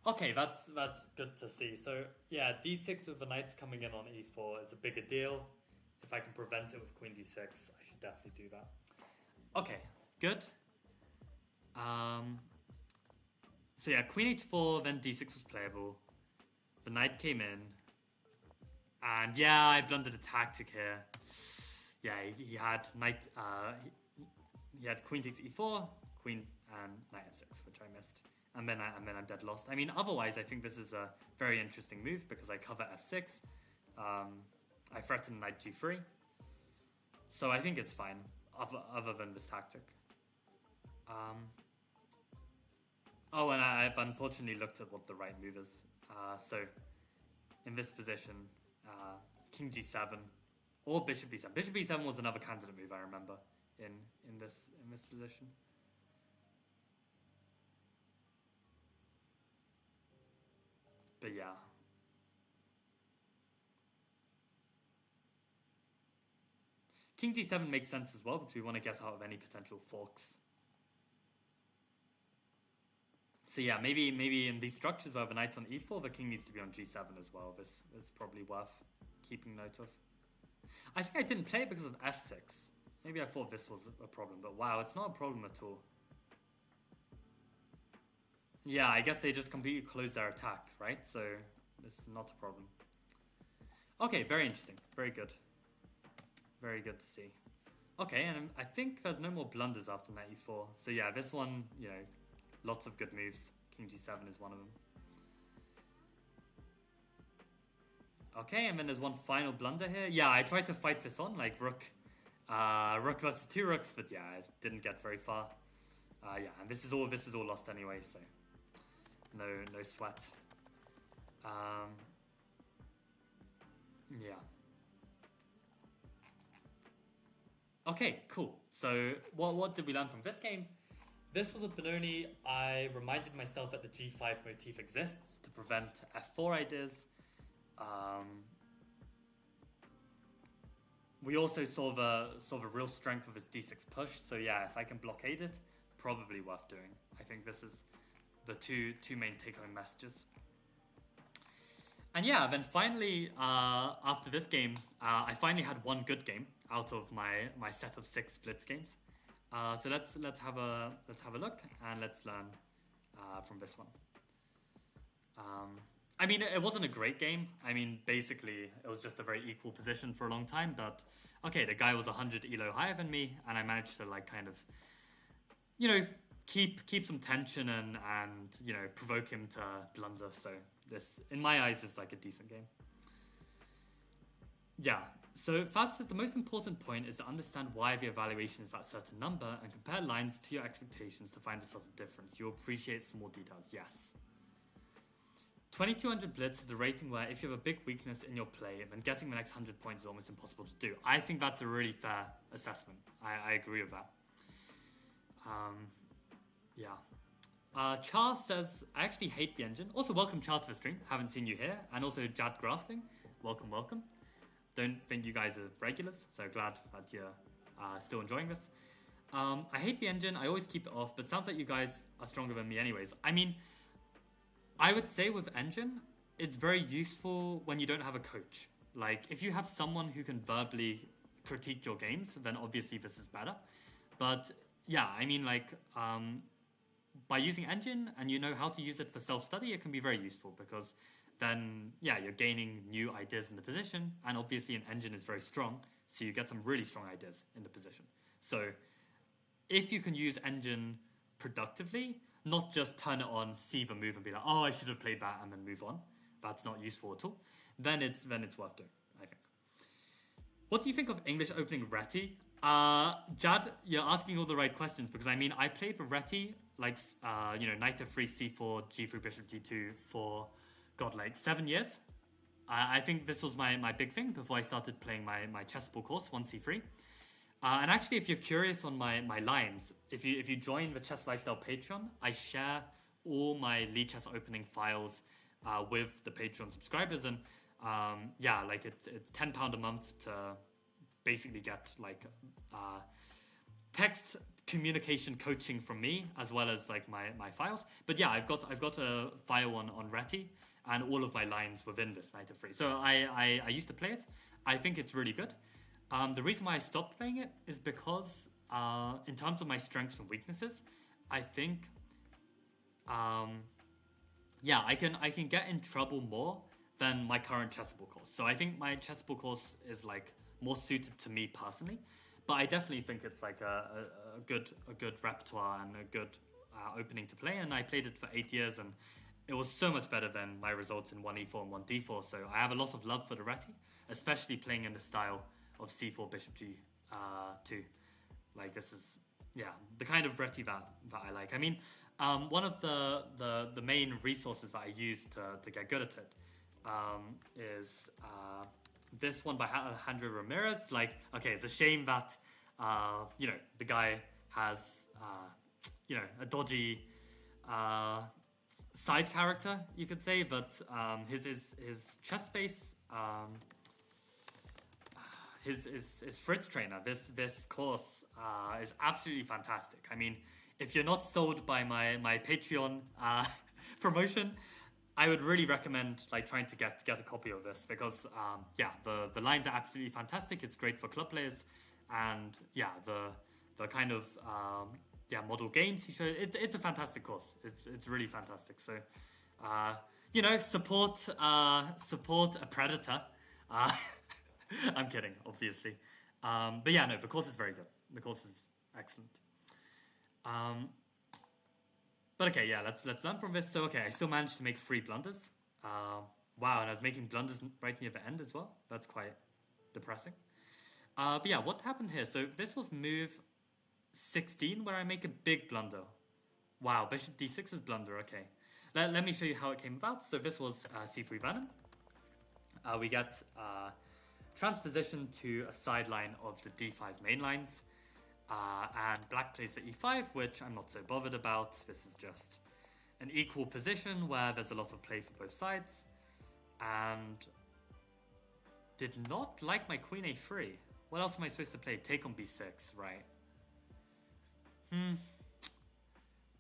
Okay, that's good to see. So yeah, d6 with the knights coming in on e4 is a bigger deal. If I can prevent it with queen d6, I should definitely do that. Okay, good. So yeah, queen h4, then d6 was playable. The knight came in. And yeah, I blundered a tactic here. Yeah, he had knight, he had queen takes e4, queen and knight f6, which I missed. And then I'm dead lost. I mean, otherwise, I think this is a very interesting move because I cover f6. I threaten knight g3. So I think it's fine, other than this tactic. Oh, and I've unfortunately looked at what the right move is. So in this position, king g7 or bishop b7. Bishop b7 was another candidate move I remember in this position. But yeah. King g7 makes sense as well because we want to get out of any potential forks. So yeah, maybe in these structures where the knight's on e4, the king needs to be on g7 as well. This is probably worth keeping note of. I think I didn't play it because of f6. Maybe I thought this was a problem, but wow, it's not a problem at all. Yeah, I guess they just completely closed their attack, right? So this is not a problem. Okay, very interesting. Very good. Very good to see. Okay, and I think there's no more blunders after knight e4. So yeah, this one, you know, lots of good moves. King g7 is one of them. Okay, and then there's one final blunder here. Yeah, I tried to fight this on, like rook versus two rooks, but yeah, I didn't get very far. Yeah, and this is all lost anyway, so no sweat. Yeah. Okay, cool. So what did we learn from this game? This was a Benoni. I reminded myself that the g5 motif exists to prevent f4 ideas. We also saw the real strength of his d6 push. So yeah, if I can blockade it, probably worth doing. I think this is the two main take-home messages. And yeah, then finally, after this game, I finally had one good game out of my set of 6 Blitz games. So let's have a look and let's learn from this one. I mean, it wasn't a great game. I mean, basically, it was just a very equal position for a long time. But okay, the guy was 100 elo higher than me, and I managed to like kind of, you know, keep some tension and you know, provoke him to blunder. So this, in my eyes, is like a decent game. Yeah. So Faz says the most important point is to understand why the evaluation is that certain number and compare lines to your expectations to find a subtle difference. You'll appreciate small details. Yes. 2200 Blitz is the rating where if you have a big weakness in your play, then getting the next 100 points is almost impossible to do. I think that's a really fair assessment. I agree with that. Yeah. Char says, I actually hate the engine. Also, welcome Char to the stream. Haven't seen you here. And also Jad Grafting. Welcome, welcome. Don't think you guys are regulars, so glad that you're still enjoying this. I hate the engine. I always keep it off, but it sounds like you guys are stronger than me anyways. I mean, I would say with engine, it's very useful when you don't have a coach. Like, if you have someone who can verbally critique your games, then obviously this is better. But yeah, I mean, like, by using engine and you know how to use it for self-study, it can be very useful because then, yeah, you're gaining new ideas in the position. And obviously an engine is very strong, so you get some really strong ideas in the position. So if you can use engine productively, not just turn it on, see the move and be like, oh, I should have played that and then move on. That's not useful at all. Then it's worth doing, I think. What do you think of English opening Reti? Jad, you're asking all the right questions because I mean, I played with Reti, like, you know, knight f3, c4, g3, bishop g2 for, God, like 7 years. I think this was my big thing before I started playing my Chessable course, 1c3. And actually, if you're curious on my lines, if you join the Chess Lifestyle Patreon, I share all my Lichess opening files with the Patreon subscribers, and yeah, like it's £10 a month to basically get like text communication coaching from me as well as like my files. But yeah, I've got a file on Reti and all of my lines within this knight f3. So I used to play it. I think it's really good. The reason why I stopped playing it is because in terms of my strengths and weaknesses, I think yeah, I can get in trouble more than my current Chessable course. So I think my Chessable course is like more suited to me personally, but I definitely think it's like a good repertoire and a good opening to play. And I played it for 8 years, and it was so much better than my results in 1e4 and 1d4. So I have a lot of love for the Reti, especially playing in the style of c4, bishop g2. Like, this is, yeah, the kind of Reti that I like. I mean, one of the main resources that I use to get good at it is this one by Alejandro Ramirez. Like, okay, it's a shame that you know, the guy has you know, a dodgy side character, you could say, but his chess base, his Fritz trainer, this course is absolutely fantastic. I mean, if you're not sold by my Patreon promotion, I would really recommend like trying to get a copy of this because yeah, the lines are absolutely fantastic. It's great for club players, and yeah, the kind of yeah, model games he showed. It's a fantastic course. It's really fantastic. So you know, support a predator. I'm kidding, obviously. But yeah, no, the course is very good. The course is excellent. But okay, yeah, let's learn from this. So okay, I still managed to make 3 blunders. Wow, and I was making blunders right near the end as well. That's quite depressing. But yeah, what happened here? So this was move 16 where I make a big blunder. Wow, bishop d6 is blunder, okay. Let me show you how it came about. So this was c3 Venom. We get transposition to a sideline of the d5 main lines. And black plays for e5, which I'm not so bothered about. This is just an equal position where there's a lot of play for both sides. And did not like my queen a3. What else am I supposed to play? Take on b6, right.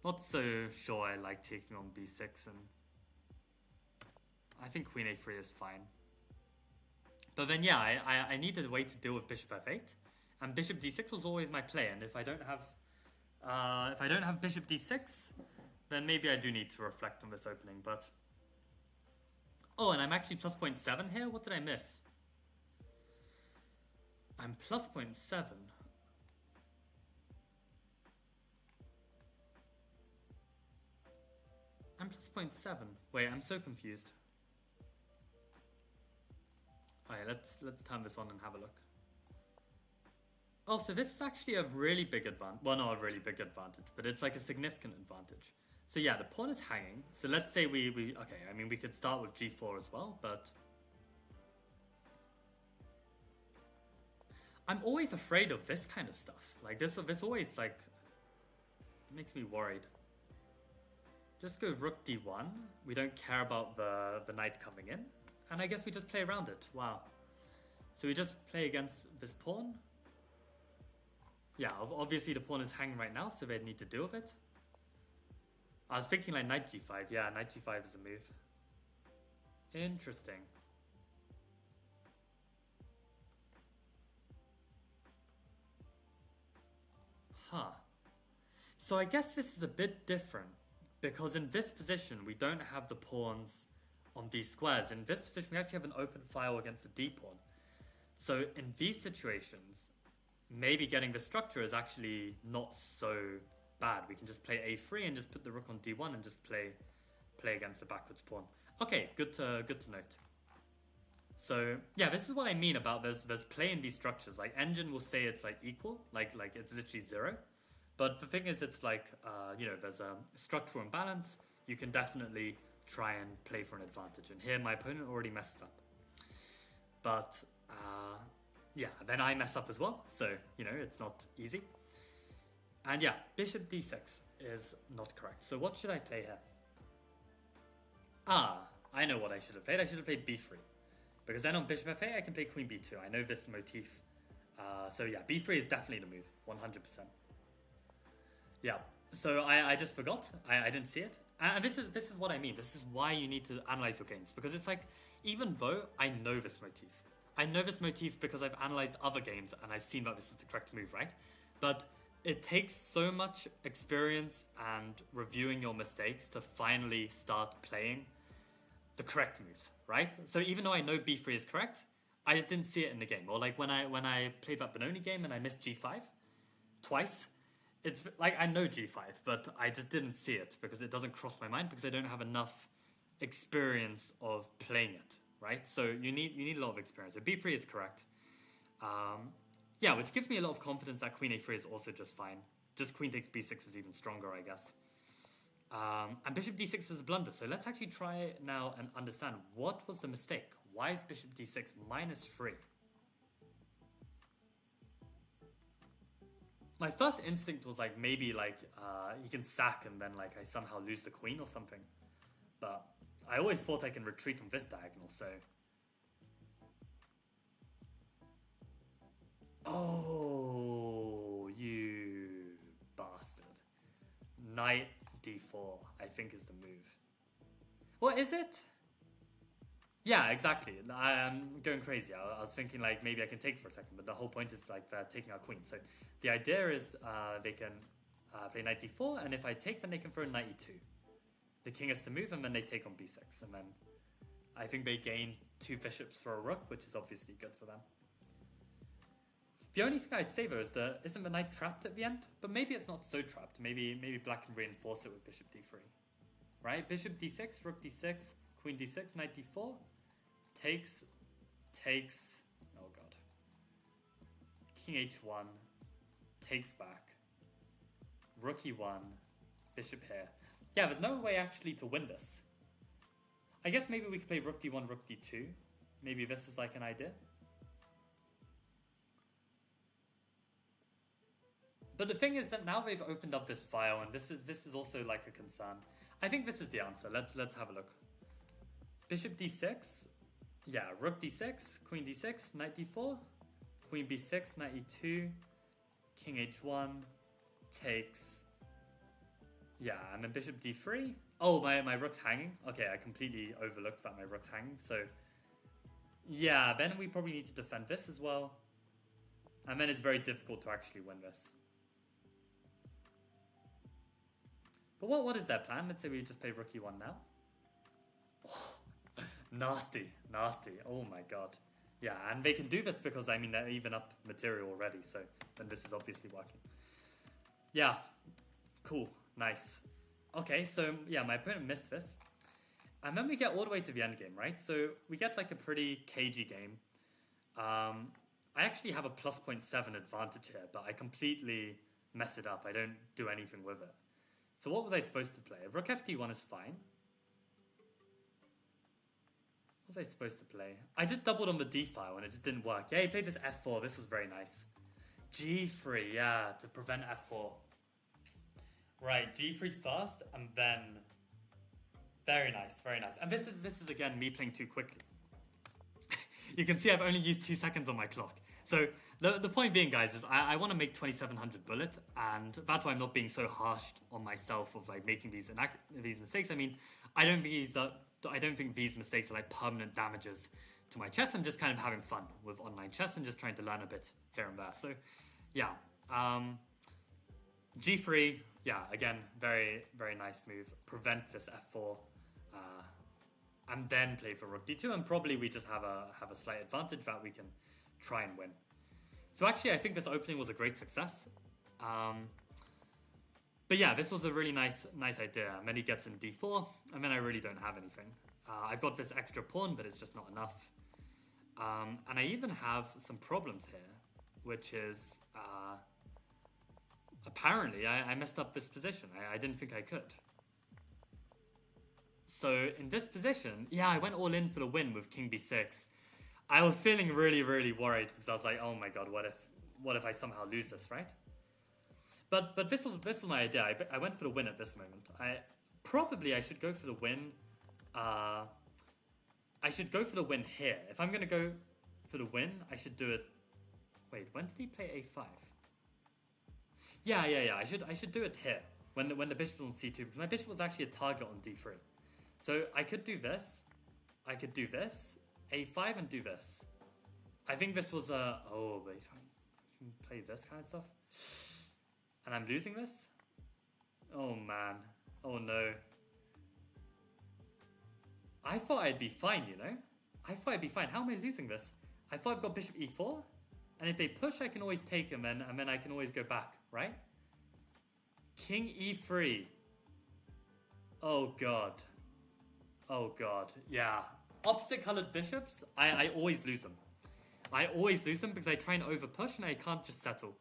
Not so sure I like taking on b6, and I think queen a3 is fine. But then yeah, I needed a way to deal with bishop f8. And bishop d6 was always my play, and if I don't have bishop d6, then maybe I do need to reflect on this opening. But oh, and I'm actually plus 0.7 here. What did I miss? I'm plus 0.7. I'm plus 0.7. Wait, I'm so confused. Alright, let's turn this on and have a look. Oh, so this is actually a really big advantage. Well, not a really big advantage, but it's like a significant advantage. So yeah, the pawn is hanging. So let's say we okay, I mean, we could start with g4 as well, but I'm always afraid of this kind of stuff. Like this always like makes me worried. Just go rook d1. We don't care about the knight coming in. And I guess we just play around it. Wow. So we just play against this pawn. Yeah, obviously the pawn is hanging right now, so they'd need to deal with it. I was thinking like knight g5. Yeah, knight g5 is a move. Interesting. Huh. So I guess this is a bit different, because in this position we don't have the pawns on these squares. In this position we actually have an open file against the d pawn. So in these situations, maybe getting the structure is actually not so bad. We can just play a3 and just put the rook on d1 and just play against the backwards pawn. Okay, good to note. So yeah, this is what I mean about there's play in these structures. Like Engine will say it's like equal, like it's literally 0. But the thing is, it's like you know, there's a structural imbalance. You can definitely try and play for an advantage. And here my opponent already messes up. But yeah, then I mess up as well. So, you know, it's not easy. And yeah, bishop d6 is not correct. So what should I play here? I know what I should have played. I should have played b3. Because then on bishop f8, I can play queen b2. I know this motif. So yeah, b3 is definitely the move, 100%. Yeah, so I just forgot. I didn't see it. And this is what I mean. This is why you need to analyze your games. Because it's like, even though I know this motif. I know this motif because I've analyzed other games and I've seen that this is the correct move, right? But it takes so much experience and reviewing your mistakes to finally start playing the correct moves, right? So even though I know b3 is correct, I just didn't see it in the game. Or like when I played that Benoni game and I missed g5 twice, it's like I know g5, but I just didn't see it because it doesn't cross my mind because I don't have enough experience of playing it, right? So you need a lot of experience. So b3 is correct. Yeah, which gives me a lot of confidence that queen a3 is also just fine. Just queen takes b6 is even stronger, I guess. And bishop d6 is a blunder. So let's actually try now and understand what was the mistake. Why is bishop d6 -3? My first instinct was like maybe like he can sack and then like I somehow lose the queen or something. But I always thought I can retreat on this diagonal, so... Oh, you bastard. Knight d4, I think is the move. What is it? Yeah, exactly. I'm going crazy. I was thinking like maybe I can take for a second, but the whole point is like they're taking our queen. So the idea is they can play knight d4, and if I take, then they can throw knight e2. The king has to move, and then they take on b6, and then I think they gain 2 bishops for a rook, which is obviously good for them. The only thing I'd say though is isn't the knight trapped at the end? But maybe it's not so trapped. Maybe black can reinforce it with bishop d3, right? Bishop d6, rook d6, queen d6, knight d4, takes. Oh god. King h1, takes back, rook e1, bishop here. Yeah, there's no way actually to win this. I guess maybe we could play rook d1, rook d2. Maybe this is like an idea. But the thing is that now they've opened up this file, and this is also like a concern. I think this is the answer. Let's have a look. Bishop d6. Yeah, rook d6, queen d6, knight d4, queen b6, knight e2, king h1, takes. Yeah, and then bishop d3. Oh, my rook's hanging. Okay, I completely overlooked that my rook's hanging. So, yeah, then we probably need to defend this as well. And then it's very difficult to actually win this. But what is their plan? Let's say we just play rook e1 now. Oh, nasty. Oh my god. Yeah, and they can do this because, I mean, they're even up material already. So then this is obviously working. Yeah, cool. Nice. Okay, so yeah, my opponent missed this. And then we get all the way to the end game, right? So we get like a pretty cagey game. I actually have a plus 0.7 advantage here, but I completely mess it up. I don't do anything with it. So what was I supposed to play? Rook FD1 is fine. What was I supposed to play? I just doubled on the D file and it just didn't work. Yeah, he played this F4. This was very nice. G3, yeah, to prevent F4. Right, G3 first, and then... Very nice, very nice. And this is again, me playing too quickly. You can see I've only used 2 seconds on my clock. So the point being, guys, is I want to make 2700 bullet, and that's why I'm not being so harsh on myself of like making these mistakes. I mean, I don't think these mistakes are like permanent damages to my chess. I'm just kind of having fun with online chess and just trying to learn a bit here and there. So yeah, G3, yeah, again, very, very nice move. Prevent this F4. And then play for Rook D2, and probably we just have a slight advantage that we can try and win. So actually, I think this opening was a great success. But yeah, this was a really nice idea. And then he gets in D4, and then I really don't have anything. I've got this extra pawn, but it's just not enough. And I even have some problems here, which is apparently I messed up this position. I didn't think I could. So in this position, yeah, I went all in for the win with King B6. I was feeling really, really worried because I was like, oh my god, what if I somehow lose this, right? But this was my idea. I went for the win at this moment. I should go for the win. I should go for the win here. If I'm gonna go for the win, I should do it. Wait, when did he play A5? Yeah. I should do it here when the bishop was on C2 because my bishop was actually a target on D3. So I could do this, I could do this, A5 and do this. I think this was a... Oh, but he's can play this kind of stuff. And I'm losing this? Oh man, oh no. I thought I'd be fine, you know? I thought I'd be fine. How am I losing this? I thought I've got bishop E4, and if they push I can always take them and then I can always go back, right? King E3. Oh god. Oh god, yeah. Opposite colored bishops, I always lose them. I always lose them because I try and over push and I can't just settle.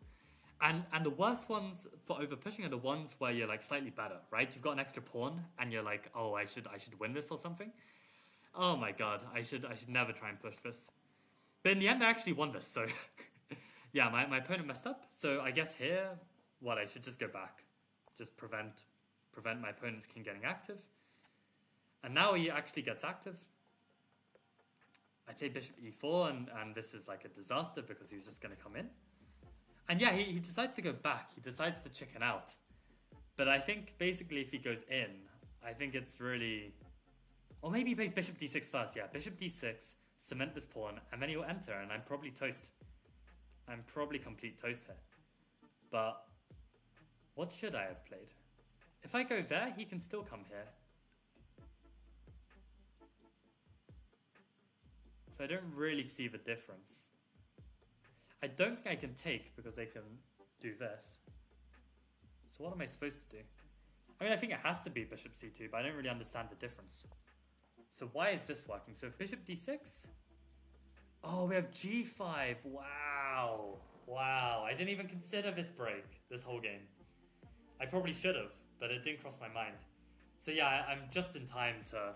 And the worst ones for over pushing are the ones where you're like slightly better, right? You've got an extra pawn and you're like, oh, I should win this or something. Oh my god, I should never try and push this. But in the end I actually won this, so yeah, my opponent messed up. So I guess here, I should just go back. Just prevent my opponent's king getting active. And now he actually gets active. I play bishop e4, and this is like a disaster because he's just going to come in. And yeah, he decides to go back. He decides to chicken out. But I think basically if he goes in, I think it's really... Or maybe he plays bishop d6 first. Yeah, bishop d6, cement this pawn, and then he'll enter, and I'm probably toast. I'm probably complete toast here. But what should I have played? If I go there, he can still come here. So I don't really see the difference. I don't think I can take because they can do this. So what am I supposed to do? I mean, I think it has to be bishop c2, but I don't really understand the difference. So why is this working? So if bishop d6... Oh, we have g5. Wow. Wow. I didn't even consider this break, this whole game. I probably should have, but it didn't cross my mind. So yeah, I'm just in time to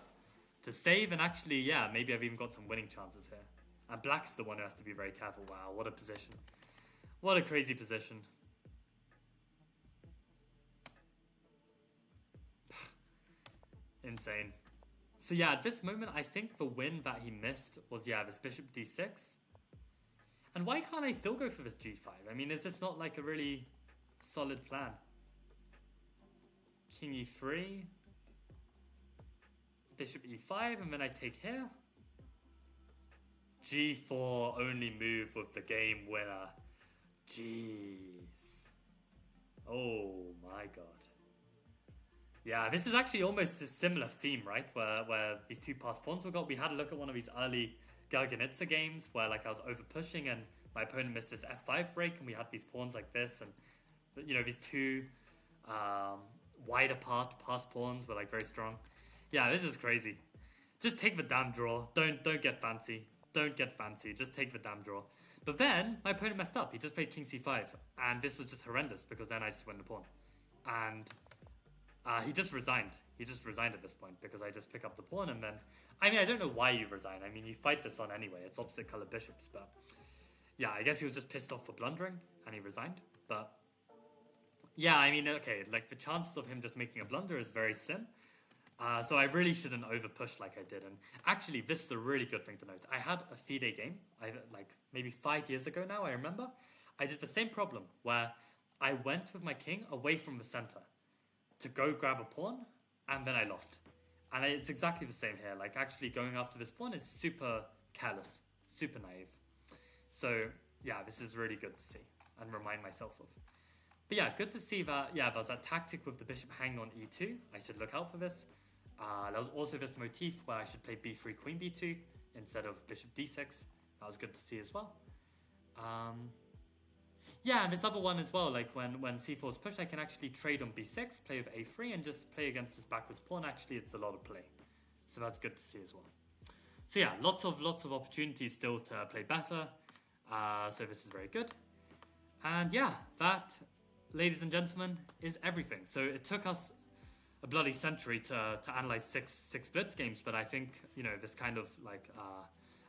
save, and actually, yeah, maybe I've even got some winning chances here. And black's the one who has to be very careful. Wow, what a position. What a crazy position. Insane. So yeah, at this moment, I think the win that he missed was, yeah, this bishop d6. And why can't I still go for this g5? I mean, is this not like a really solid plan? King e3. Bishop e5, and then I take here. g4, only move with the game winner. Jeez. Oh my god. Yeah, this is actually almost a similar theme, right? Where these two passed pawns we got. We had a look at one of these early Garganitsa games where like I was over pushing and my opponent missed his f5 break, and we had these pawns like this, and you know, these two wide apart pass pawns were like very strong. Yeah, this is crazy. Just take the damn draw. Don't get fancy. Don't get fancy. Just take the damn draw. But then my opponent messed up. He just played king c5, and this was just horrendous because then I just win the pawn, and he just resigned. He just resigned at this point because I just pick up the pawn, and then I mean I don't know why you resign. I mean you fight this on anyway. It's opposite color bishops, but yeah, I guess he was just pissed off for blundering and he resigned. But yeah, I mean okay, like the chances of him just making a blunder is very slim. So I really shouldn't over push like I did. And actually, this is a really good thing to note. I had a FIDE game, like maybe 5 years ago now, I remember. I did the same problem where I went with my king away from the center to go grab a pawn, and then I lost. And it's exactly the same here. Like actually going after this pawn is super careless, super naive. So yeah, this is really good to see and remind myself of. But yeah, good to see that, yeah, there's that tactic with the bishop hanging on e2. I should look out for this. There was also this motif where I should play b3, queen b2 instead of bishop d6. That was good to see as well. Yeah, and this other one as well, like when c4 is pushed, I can actually trade on b6, play with a3, and just play against this backwards pawn. Actually, it's a lot of play. So that's good to see as well. So yeah, lots of opportunities still to play better. So this is very good. And yeah, that, ladies and gentlemen, is everything. So it took us a bloody century to analyze six blitz games, but I think, you know, this kind of like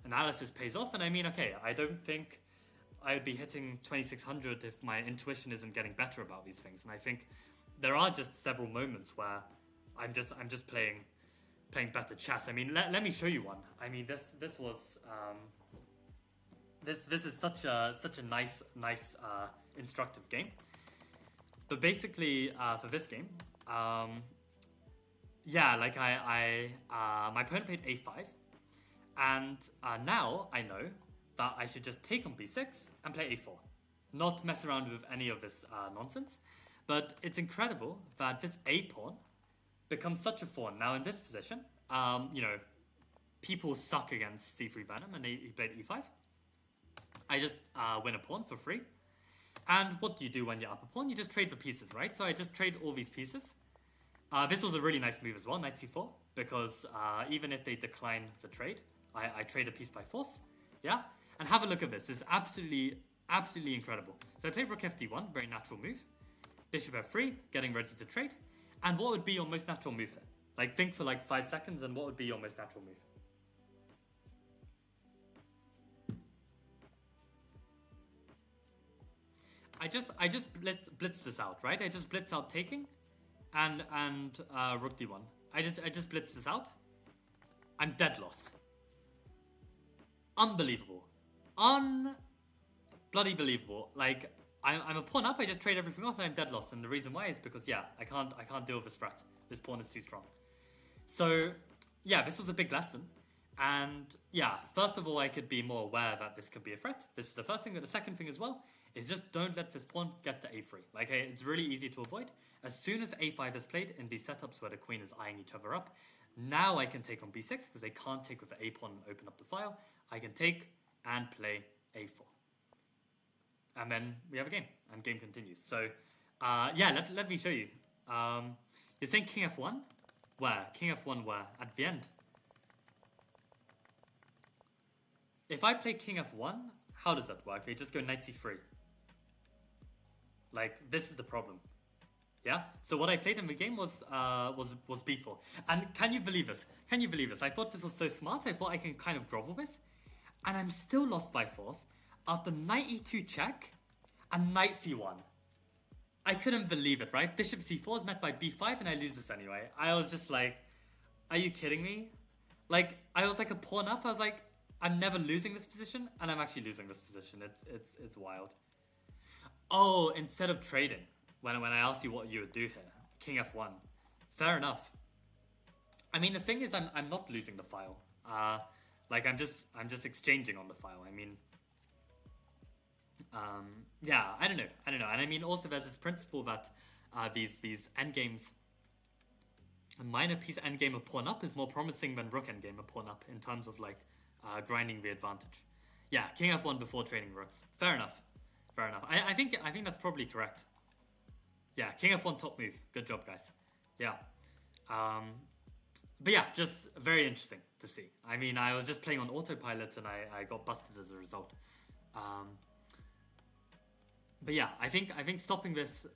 analysis pays off. And I mean, okay, I don't think I would be hitting 2600 if my intuition isn't getting better about these things. And I think there are just several moments where I'm just playing better chess. I mean, let me show you one. I mean, this was this is such a nice instructive game. But basically, for this game, yeah, like my opponent played a5, and now I know that I should just take on b6 and play a4, not mess around with any of this nonsense. But it's incredible that this a pawn becomes such a thorn. Now in this position, you know, people suck against c3 Venom, and he played e5. I just win a pawn for free. And what do you do when you're up a pawn? You just trade the pieces, right? So I just trade all these pieces. This was a really nice move as well, knight c4, because even if they decline the trade, I trade a piece by force. Yeah? And have a look at this. It's absolutely incredible. So I played rook fd1, very natural move. Bishop f3, getting ready to trade. And what would be your most natural move here? Like, think for like 5 seconds, and what would be your most natural move? I just blitz this out, right? I just blitz out taking, and rook d1. I just blitz this out. I'm dead lost. Unbelievable, bloody believable. Like I'm a pawn up. I just trade everything off, and I'm dead lost. And the reason why is because yeah, I can't deal with this threat. This pawn is too strong. So yeah, this was a big lesson. And yeah, first of all, I could be more aware that this could be a threat. This is the first thing. But the second thing as well is just don't let this pawn get to a3. Like, it's really easy to avoid. As soon as a5 is played in these setups where the queen is eyeing each other up, now I can take on b6 because they can't take with the a pawn and open up the file. I can take and play a4. And then we have a game, and game continues. So, yeah, let me show you. You're saying king f1? Where? King f1 where? At the end. If I play king f1, how does that work? We just go knight c3. Like, this is the problem. Yeah? So what I played in the game was b4. And can you believe this? Can you believe this? I thought this was so smart. I thought I can kind of grovel this. And I'm still lost by force after knight e2 check and knight c1. I couldn't believe it, right? Bishop c4 is met by b5 and I lose this anyway. I was just like, are you kidding me? Like, I was like a pawn up. I was like, I'm never losing this position, and I'm actually losing this position. It's wild. Oh, instead of trading, when I asked you what you would do here, king f1. Fair enough. I mean, the thing is, I'm not losing the file. Like I'm just exchanging on the file. I mean, yeah, I don't know. And I mean, also there's this principle that these endgames, a minor piece endgame a pawn up is more promising than rook endgame a pawn up in terms of like grinding the advantage. Yeah, king f1 before trading rooks. Fair enough. I think that's probably correct. Yeah, king f1 top move. Good job, guys. Yeah. But yeah, just very interesting to see. I mean, I was just playing on autopilot and I got busted as a result. But yeah, I think stopping this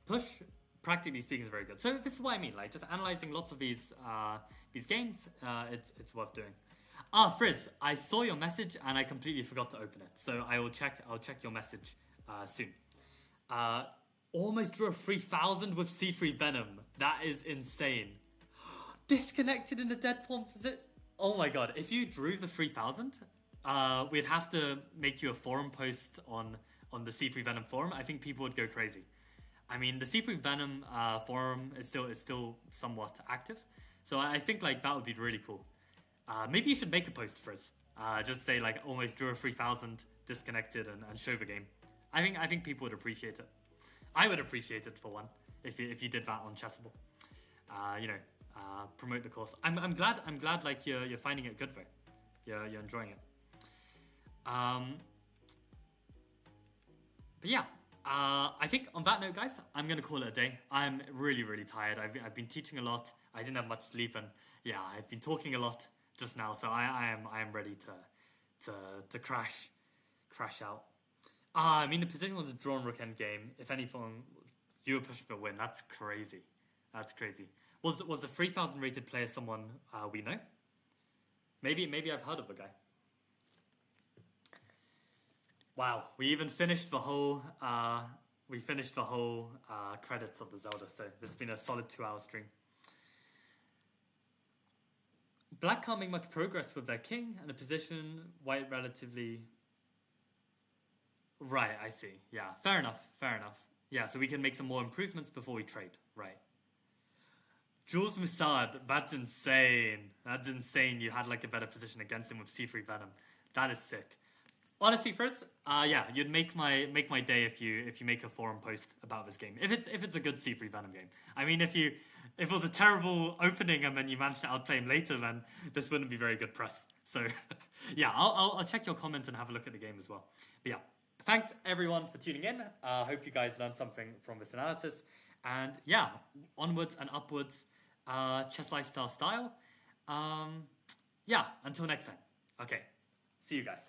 push, practically speaking, is very good. So this is what I mean, like just analyzing lots of these games. It's worth doing. Frizz, I saw your message and I completely forgot to open it. So I'll check your message soon. Almost drew a 3000 with C3 Venom. That is insane. Disconnected in the dead form. Is it? Oh my god! If you drew the 3000, we'd have to make you a forum post on the C3 Venom forum. I think people would go crazy. I mean, the C3 Venom forum is still somewhat active, so I think like that would be really cool. Maybe you should make a post, Frizz. Just say like almost drew a 3000, disconnected, and show the game. I think people would appreciate it. I would appreciate it for one if you did that on Chessable. Promote the course. I'm glad like you're finding it good though. You're enjoying it. But yeah, I think on that note, guys, I'm gonna call it a day. I'm really tired. I've been teaching a lot. I didn't have much sleep, and yeah, I've been talking a lot just now. So I am ready to crash out. I mean, the position was a drawn rook endgame. If anything, you were pushing for a win. That's crazy. That's crazy. Was the 3000 rated player someone we know? Maybe I've heard of the guy. Wow, we even finished the whole credits of the Zelda. So this has been a solid 2-hour stream. Black can't make much progress with their king and the position. White relatively. Right, I see. Yeah, fair enough. Yeah, so we can make some more improvements before we trade. Right. Jules Moussard, that's insane. That's insane. You had like a better position against him with C3 Venom. That is sick. Honestly, first, yeah, you'd make my day if you make a forum post about this game. If it's a good C3 Venom game. I mean, if it was a terrible opening and then you managed to outplay him later, then this wouldn't be very good press. So, yeah, I'll check your comments and have a look at the game as well. But yeah, thanks everyone for tuning in. Hope you guys learned something from this analysis. And yeah, onwards and upwards, chess lifestyle style. Yeah, until next time. Okay, see you guys.